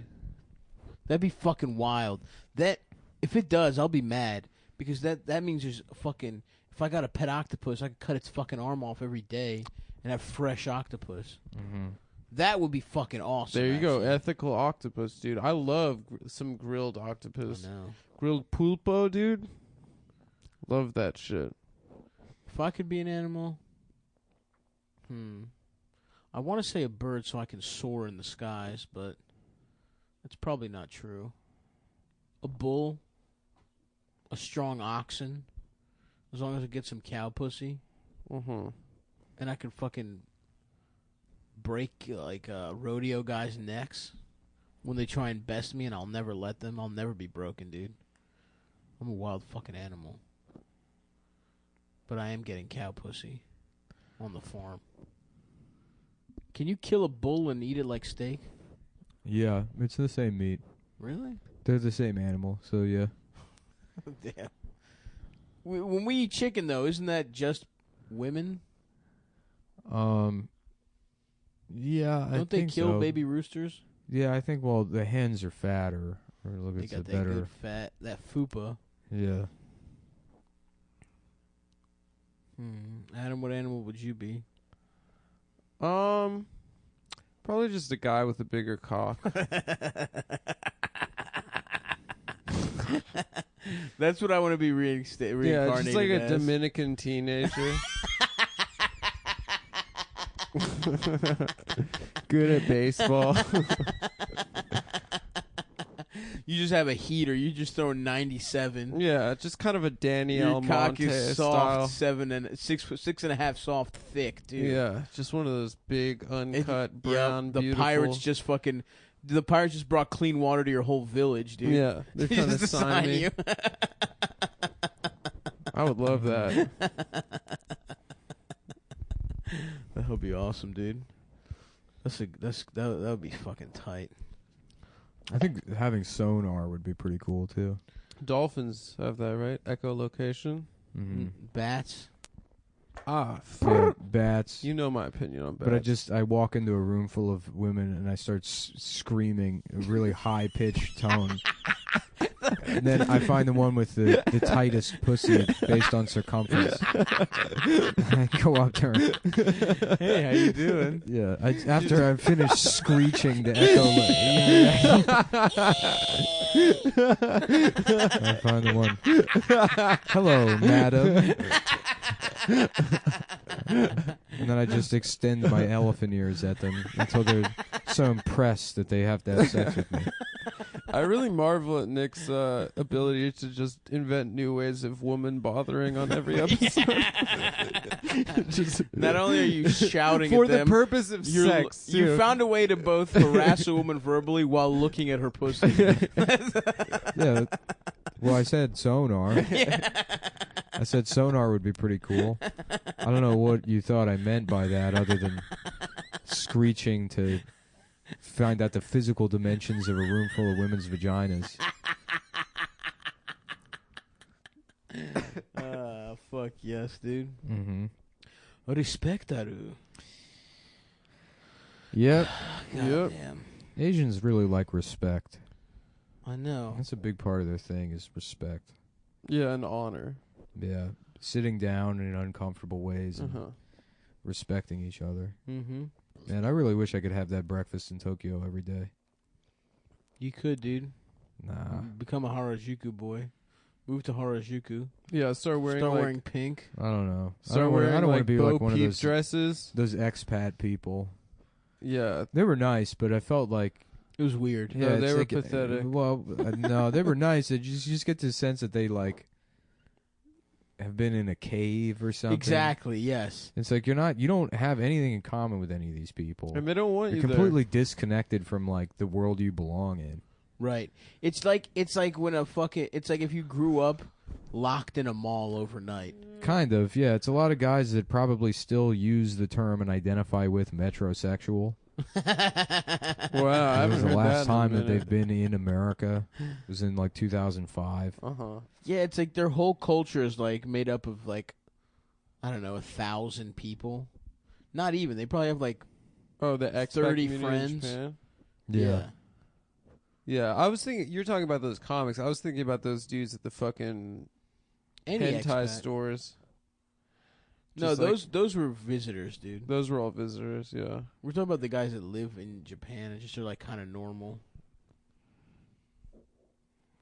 That'd be fucking wild. That if it does, I'll be mad because that means there's fucking. If I got a pet octopus, I could cut its fucking arm off every day and have fresh octopus. Mm-hmm. That would be fucking awesome. There you go, actually. ethical octopus, dude. I love some grilled I octopus. know. Grilled pulpo, dude. Love that shit. If I could be an animal, I want to say a bird so I can soar in the skies, but that's probably not true. A bull, a strong oxen, as long as I get some cow pussy, Mm-hmm. and I can fucking break rodeo guys' necks when they try and best me, and I'll never let them. I'll never be broken, dude. I'm a wild fucking animal. But I am getting cow pussy on the farm. Can you kill a bull and eat it like steak? Yeah, it's the same meat. Really? They're the same animal, so yeah. Damn. When we eat chicken, though, isn't that just women? Yeah, I Don't they think kill so. baby roosters? Yeah, I think. Well, the hens are fatter, or look, They it's a got that better. good fat, that fupa. Yeah. Adam, what animal would you be? Probably just a guy with a bigger cock. That's what I want to be reincarnated Yeah, just like a as. Dominican teenager. Good at baseball. You just have a heater. You just throw 97. Yeah, just kind of a Danny Your cock Almonte is style. soft, 6.5 soft, thick, dude. Yeah, just one of those big, uncut, brown, The beautiful. pirates just fucking. The pirates just brought clean water to your whole village, dude. Yeah, they're trying to Just sign me. you. I would love that. That would be awesome, dude. That would be fucking tight. I think having sonar would be pretty cool too. Dolphins have that, right? Echolocation. Mm-hmm. Bats. Ah, Yeah, bats. you know my opinion on bats. But I walk into a room full of women and I start screaming a really high pitched tone. And then I find the one with the tightest pussy based on circumference. I go up to her. Hey, how you doing? Yeah, after I finish screeching the echo, I find the one. Hello, madam. And then I just extend my elephant ears at them until they're so impressed that they have to have sex with me. I really marvel at Nick's ability to just invent new ways of woman bothering on every episode. Just Not only are you shouting for at the them, purpose of sex. you too. found a way to both harass a woman verbally while looking at her pussy. Yeah. Well, I said sonar. I said sonar would be pretty cool. I don't know what you thought I meant by that, other than screeching to find out the physical dimensions of a room full of women's vaginas. Fuck yes, dude. Mm-hmm. Respectaru. Yep. Yep. Damn. Asians really like respect. I know. That's a big part of their thing is respect. Yeah, an honor. Yeah. Sitting down in uncomfortable ways and Uh-huh. respecting each other. Mm-hmm. Man, I really wish I could have that breakfast in Tokyo every day. You could, dude. Nah. Become a Harajuku boy. Move to Harajuku. Yeah, start wearing pink. I don't know. I Start don't wanna- wearing I don't like want to be Bo like one of Peep those dresses. those expat people. Yeah, They were nice, but I felt like It was weird. No, they it's were like, pathetic. Well, no, they were nice. You just get the sense that they like have been in a cave or something. Exactly. Yes. It's like you don't have anything in common with any of these people. and they don't want You're you completely disconnected from like the world you belong in. Right. It's like when it's like if you grew up locked in a mall overnight. Kind of, yeah. It's a lot of guys that probably still use the term and identify with metrosexual. there. Wow, I It haven't was the heard last that time in a that they've been in America. It was in like 2005. Uh-huh. Yeah, it's like their whole culture is like made up of like I don't know 1,000 people. Not even. They probably have like Oh, the expat 30 community in friends. Japan? Yeah. Yeah, I was thinking you're talking about those comics. I was thinking about those dudes at the fucking Any hentai expat. stores. No, Just those were visitors, dude. Those were all visitors. Yeah. We're talking about the guys that live in Japan and just are like kind of normal.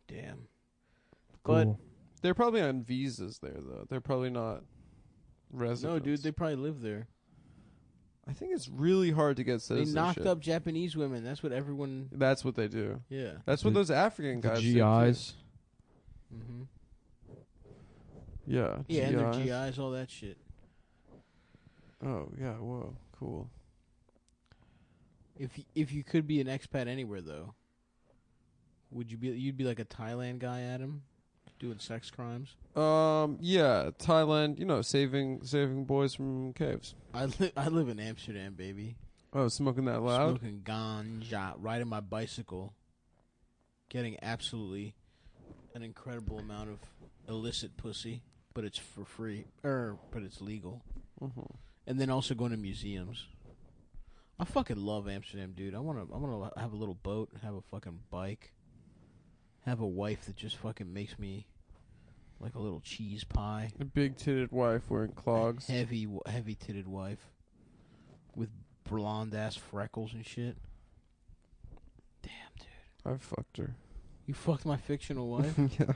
Damn. But Cool. They're probably on visas there though. They're probably not residents. no, dude, they probably live there. I think it's really hard to get They citizenship. knocked up Japanese women. That's what everyone. That's what they do. Yeah. That's what The- those African The guys do, too. GIs. Mm-hmm. Yeah. Yeah, and their GIs. GIs, all that shit. Oh yeah. Whoa. Cool. If you could be an expat anywhere though, would you be? You'd be like a Thailand guy, Adam, doing sex crimes. Yeah. Thailand. You know, saving boys from caves. I live in Amsterdam, baby. Oh, smoking that loud. Smoking ganja, riding my bicycle, getting absolutely an incredible amount of illicit pussy, but it's for free, but it's legal. Mm-hmm. And then also going to museums. I fucking love Amsterdam, dude. I wanna have a little boat, have a fucking bike, have a wife that just fucking makes me like a little cheese pie. A big-titted wife wearing clogs. Heavy titted wife with blonde ass freckles and shit. Damn, dude. I fucked her. You fucked my fictional wife? Yeah.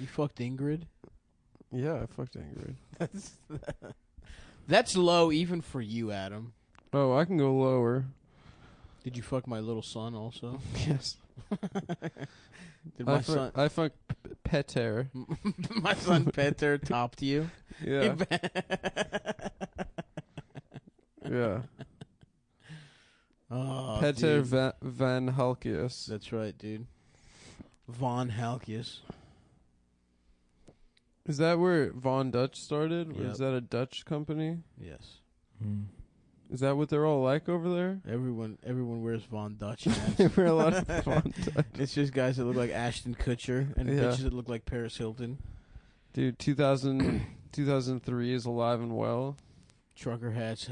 You fucked Ingrid? Yeah, I fucked Ingrid. That's low even for you, Adam. Oh, I can go lower. Did you fuck my little son also? Yes. Did my son I fucked Peter. my son Peter topped you? Yeah. Yeah. Oh, Peter dude. Van Halkius. That's right, dude. Von Halkius. Is that where Von Dutch started? Or Yep. is that a Dutch company? Yes. Mm. Is that what they're all like over there? Everyone wears Von Dutch hats. There were a lot of Von Dutch. It's just guys that look like Ashton Kutcher and Yeah. bitches that look like Paris Hilton. Dude, 2003 is alive and well. Trucker hats,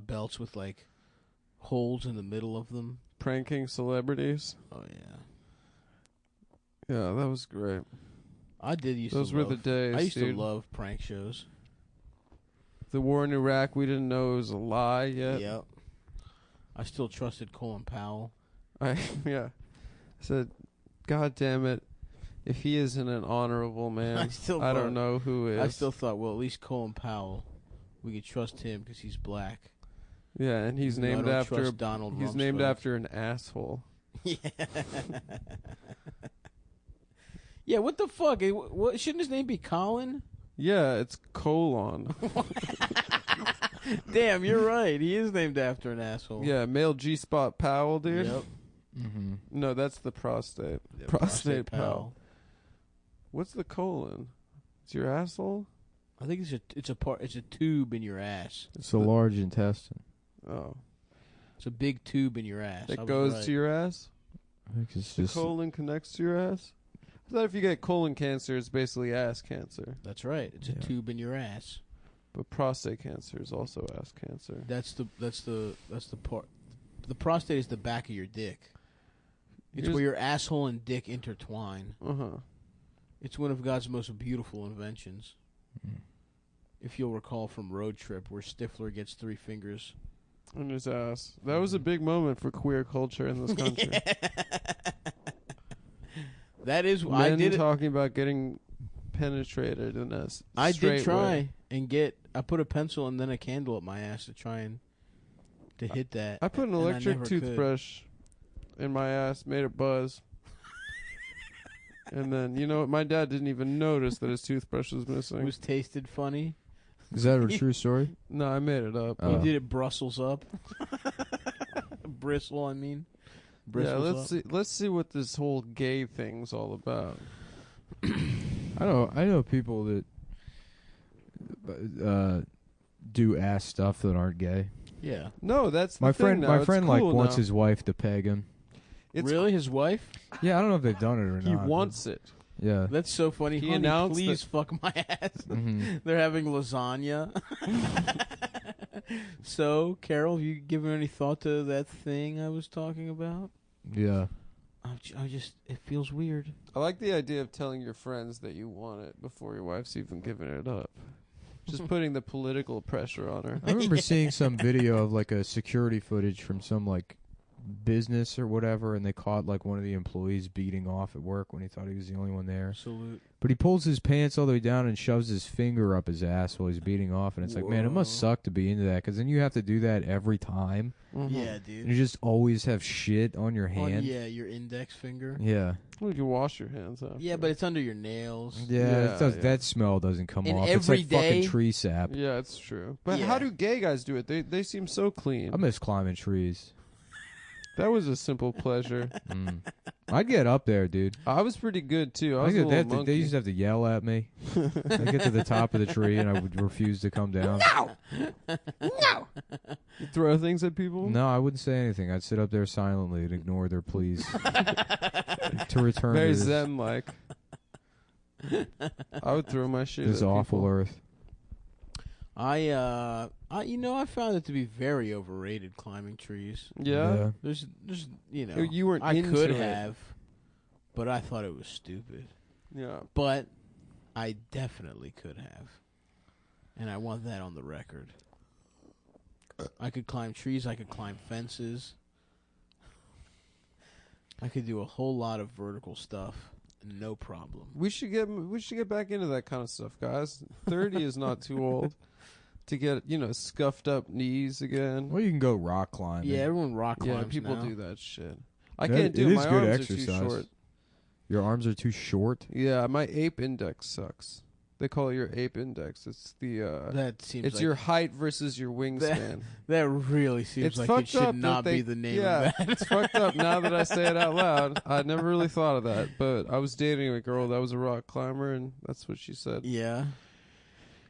belts with like holes in the middle of them. Pranking celebrities. Oh yeah, Yeah, that was great. I did used Those to were love. the days, I used dude. to love prank shows. The war in Iraq, we didn't know it was a lie yet. Yep. I still trusted Colin Powell. Yeah. I said, God damn it. If he isn't an honorable man, I don't know who is. I still thought, well, at least Colin Powell, we could trust him because he's black. Yeah, and he's No, I named don't after trust Donald he's named Rumsfeld. after an asshole. Yeah. Yeah, what the fuck? What, shouldn't his name be Colin? Yeah, it's colon. Damn, you're right. He is named after an asshole. Yeah, male G-spot Powell, dude. Yep. Mm-hmm. No, that's the prostate. Yeah, Prostate Powell. What's the colon? It's your asshole? I think it's a tube in your ass. It's the large intestine. Oh. It's a big tube in your ass. I It was goes right. to your ass? I think it's The just colon connects to your ass? I thought if you get colon cancer, it's basically ass cancer. That's right. It's a Yeah. tube in your ass. But prostate cancer is also ass cancer. That's the part. The prostate is the back of your dick. It's Here's- where your asshole and dick intertwine. Uh-huh. It's one of God's most beautiful inventions. Mm. If you'll recall from Road Trip, where Stifler gets 3 fingers. In his ass. That was a big moment for queer culture in this country. That is, Men I did. talking about getting penetrated in a I straight did try way. and get. I put a pencil and then a candle up my ass to try and to hit that. I put an and I electric never could. toothbrush in my ass, made it buzz. And then, you know what? My dad didn't even notice that his toothbrush was missing. It was tasted funny. Is that a true story? No, I made it up. Oh. He did it Brussels up. Bristle, I mean. Yeah, Bristles up. let's see what this whole gay thing's all about. I know people that do ass stuff that aren't gay. Yeah. No, that's the My thing friend, now. my It's friend, like cool wants now. his wife to peg him. It's Really? His wife? Yeah, I don't know if they've done it or he not. wants it. Yeah. That's so funny. He Honey, announced please fuck my ass. Mhm. They're having lasagna. So, Carol, have you given any thought to that thing I was talking about? Yeah. I just, it feels weird. I like the idea of telling your friends that you want it before your wife's even giving it up. Just putting the political pressure on her. I remember seeing some video of like a security footage from some like business or whatever, and they caught like one of the employees beating off at work when he thought he was the only one there. Salute. But he pulls his pants all the way down and shoves his finger up his ass while he's beating off, and it's like, man, it must Whoa. suck to be into that, because then you have to do that every time. Yeah, And dude. you just always have shit on your hand. Yeah, your index finger. Yeah. Well, you can wash your hands after. Yeah, but it's under your nails. Yeah, Yeah. that smell doesn't come And off. every It's like day- fucking tree sap. Yeah, it's true. But Yeah. how do gay guys do it? They seem so clean. I miss climbing trees. That was a simple pleasure. I'd get up there, dude. I was pretty good too. I I was a think little they monkey. used to have to yell at me. I'd get to the top of the tree and I would refuse to come down. You throw things at people. No, I wouldn't say anything. I'd sit up there silently and ignore their pleas to return Very to this, zen like. I would throw my shit. this at awful people. earth. I found it to be very overrated, climbing trees. Yeah. There's, you know, You weren't I into could it. have, but I thought it was stupid. Yeah. But I definitely could have, and I want that on the record. I could climb trees. I could climb fences. I could do a whole lot of vertical stuff, no problem. We should get back into that kind of stuff, guys. 30 is not too old to get, scuffed up knees again. Well, you can go rock climbing. Yeah, everyone rock climbs Yeah, people now. do that shit. I That- can't do it it. is My good arms exercise. are too short. Your arms are too short. Yeah, my ape index sucks. They call it your ape index. It's the That seems it's like your height versus your wingspan. that really seems It's like fucked it should up not that they- be the name yeah, of that. it's fucked up now that I say it out loud. I never really thought of that, but I was dating a girl that was a rock climber, and that's what she said. Yeah.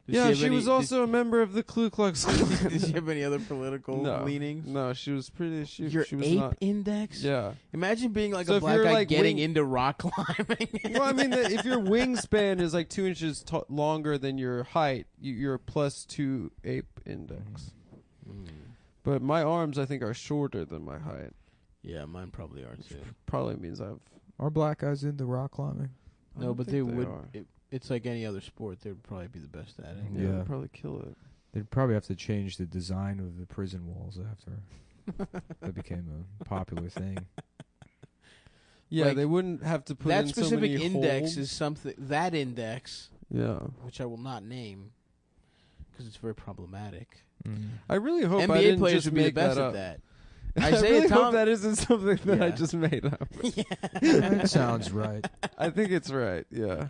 Did Yeah, have she any- was also a member of the Ku Klux Klan. Did she have any other political No. leanings? No, she was pretty. She Your was ape not. index? Yeah. Imagine being like So a if black you're, guy like, getting wing- into rock climbing. Well, I mean, if your wingspan is like 2 inches longer than your height, you're plus 2 ape index. But my arms, I think, are shorter than my height. Yeah, mine probably are too. Probably means I've. Are black guys into rock climbing? I No, don't but think they would. are. It's like any other sport. They would probably be the best at it. Yeah, Yeah. they'd probably kill it. They'd probably have to change the design of the prison walls after that became a popular thing. Yeah, Like, they wouldn't have to put That in specific so many index holes. is something. That index, Yeah. which I will not name, because it's very problematic. I really hope I NBA didn't players just would be the make best that at up. that. I Isaiah really hope Thomas- that isn't something that I Yeah. just made up. That sounds right. I think it's right. Yeah.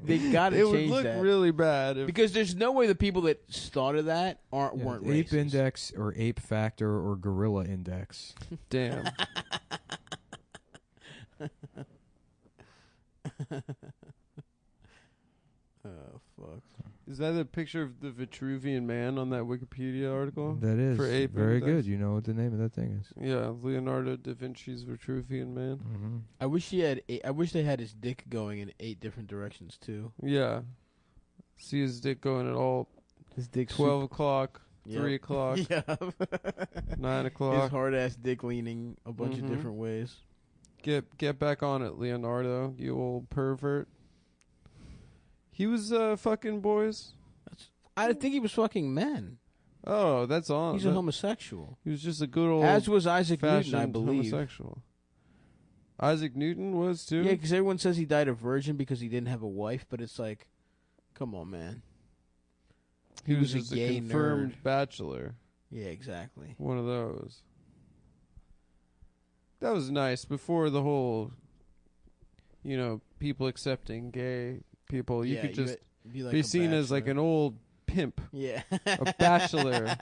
They gotta It would change look that. really bad if. Because there's no way the people that started that weren't ape racist. index or ape factor or gorilla index. Damn. Oh fuck! Is that a picture of the Vitruvian Man on that Wikipedia article? That is For ape very index? good. You know what the name of that thing is. Yeah, Leonardo da Vinci's Vitruvian Man. Mm-hmm. I wish he had. I wish they had his dick going in 8 different directions too. Yeah. See his dick going at all His dick 12 o'clock, Yep. 3 o'clock, Yeah. 9 His o'clock. hard ass dick leaning a bunch of Mhm. different ways. Get back on it, Leonardo, you old pervert. He was fucking boys. I think he was fucking men. Oh, that's on. He's a homosexual. He was just a good old As was Isaac Newton, I fashioned believe. homosexual. Isaac Newton was too. Yeah, because everyone says he died a virgin because he didn't have a wife, but it's like, come on, man. he was a just gay a confirmed nerd. bachelor. Yeah, exactly. One of those. That was nice before the whole, people accepting gay people. You Yeah, could just be, like be a seen as like bachelor. an old pimp, Yeah. a bachelor,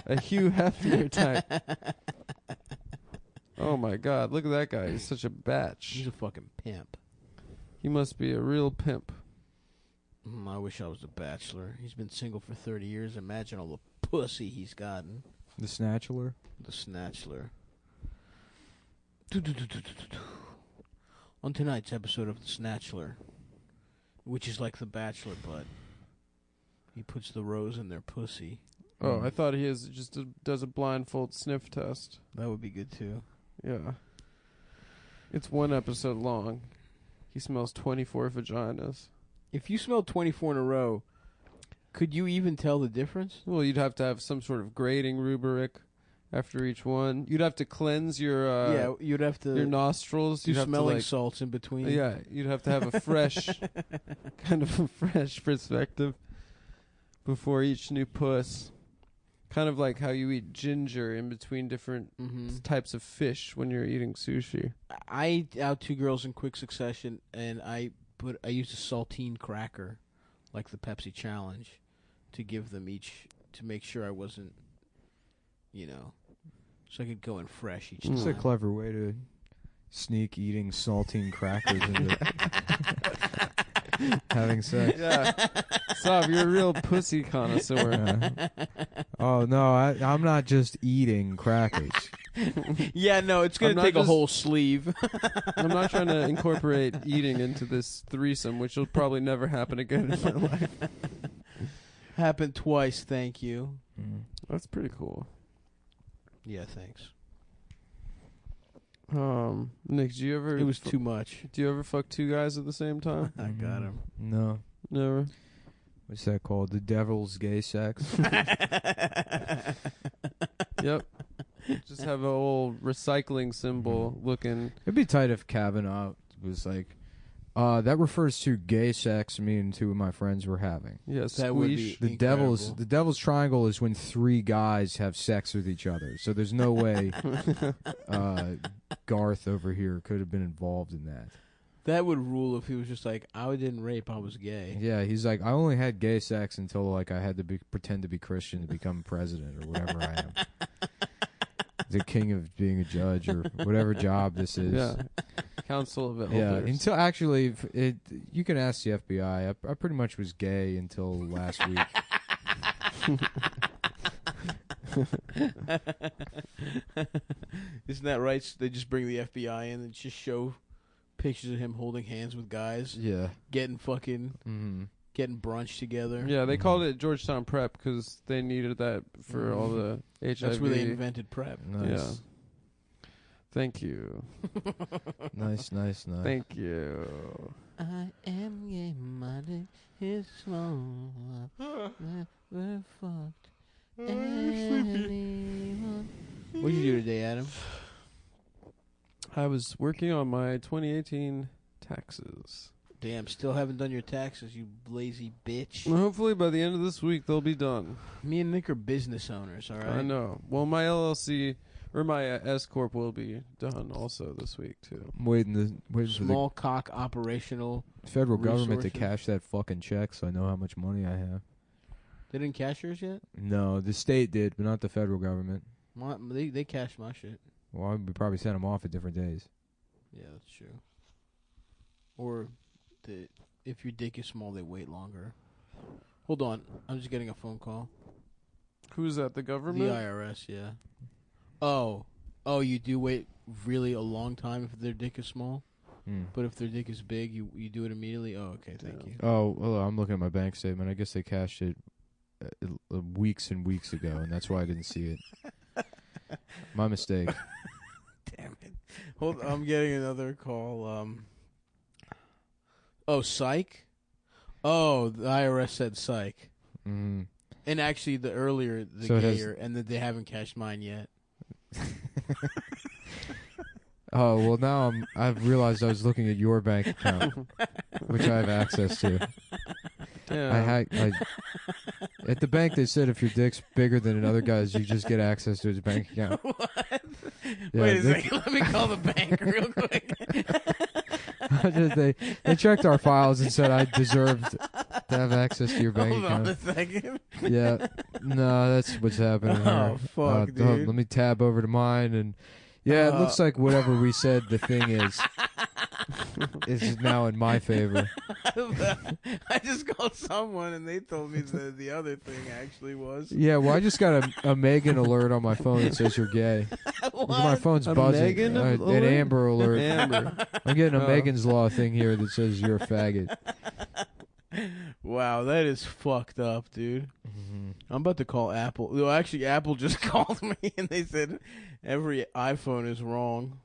a Hugh Hefner type. Oh my God! Look at that guy. He's such a batch. He's a fucking pimp. He must be a real pimp. I wish I was a bachelor. He's been single for 30 years. Imagine all the pussy he's gotten. The Snatchler. The Snatchler. On tonight's episode of The Snatchler, which is like The Bachelor, but he puts the rose in their pussy. Oh, I thought he does a blindfold sniff test. That would be good too. Yeah. It's 1 episode long. He smells 24 vaginas. If you smelled 24 in a row, could you even tell the difference? Well, you'd have to have some sort of grading rubric after each one. You'd have to cleanse your You'd have to your nostrils. do You'd have smelling to salts in between. yeah, you'd have to have a fresh kind of a fresh perspective before each new puss. Kind of like how you eat ginger in between different types of fish when you're eating sushi. I ate out 2 girls in quick succession, and I used a saltine cracker, like the Pepsi challenge, to give them each to make sure I wasn't, so I could go in fresh each It's time. a clever way to sneak eating saltine crackers into having sex. Yeah. Sav, you're a real pussy connoisseur. Yeah. Oh no, I'm not just eating crackers. Yeah, no, it's I'm gonna not take a just- whole sleeve. I'm not trying to incorporate eating into this threesome, which will probably never happen again in my life. Happened twice, thank you. That's pretty cool. Yeah, thanks. Nick, do you ever? It was too much. Do you ever fuck 2 guys at the same time? I got him. No. Never. What's that called? The devil's gay sex? Yep. Just have a old recycling symbol looking. It'd be tight if Kavanaugh was like, that refers to gay sex me and 2 of my friends were having. Yeah, That would squeesh. be- The Incredible. devil's triangle is when 3 guys have sex with each other. So there's no way Garth over here could have been involved in that. That would rule if he was just like, I didn't rape, I was gay. Yeah, he's like, I only had gay sex until like I had to pretend to be Christian to become president or whatever I am. The king of being a judge or whatever job this is. Yeah. Council of Elders. Yeah, until actually, you can ask the FBI. I pretty much was gay until last week. Isn't that right? So they just bring the FBI in and just show pictures of him holding hands with guys, Yeah. getting brunch together. Yeah, they called it Georgetown Prep because they needed that for all the HIV. That's where they invented PrEP. Nice. Yeah. Thank you. Nice. Thank you. I am gay, my dick is small. Never fucked anyone. What did you do today, Adam? I was working on my 2018 taxes. Damn, still haven't done your taxes, you lazy bitch. Hopefully by the end of this week they'll be done. Me and Nick are business owners, all right? I know. Well, my LLC or my S corp will be done also this week too. I'm waiting for Small cock operational. the federal government to resources. cash that fucking check so I know how much money I have. They didn't cash yours yet? No, the state did, but not the federal government. They cashed my shit. Well, we probably sent them off at different days. Yeah, that's true. Or if your dick is small, they wait longer. Hold on, I'm just getting a phone call. Who's that? The The government? IRS, yeah. Oh, you do wait really a long time if their dick is small, but if their dick is big, you do it immediately. Oh, okay, thank you. Oh, well, I'm looking at my bank statement. I guess they cashed it weeks and weeks ago, and that's why I didn't see it. My mistake. Damn it! Hold, I'm getting another call. Oh, psych. Oh, the IRS said psych, Mm. and actually, the earlier the So it has- gayer, and that they haven't cashed mine yet. Oh, well, now I've realized I was looking at your bank account, which I have access to. Yeah. At the bank, they said if your dick's bigger than another guy's, you just get access to his bank account. What? Yeah, Wait a they- second. Let me call the bank real quick. they checked our files and said I deserved to have access to your bank Hold on account. a second. Yeah, no, that's what's happening Oh, here. fuck, dude. Let me tab over to mine, and yeah, it looks like whatever we said the thing is now in my favor. I just called someone and they told me that the other thing actually was. Yeah, well, I just got a Megan alert on my phone that says you're gay. My phone's A buzzing. Megan An alert? Amber alert. Amber. I'm getting a Oh. Megan's Law thing here that says you're a faggot. Wow, that is fucked up, dude. I'm about to call Apple. No, actually, Apple just called me and they said every iPhone is wrong.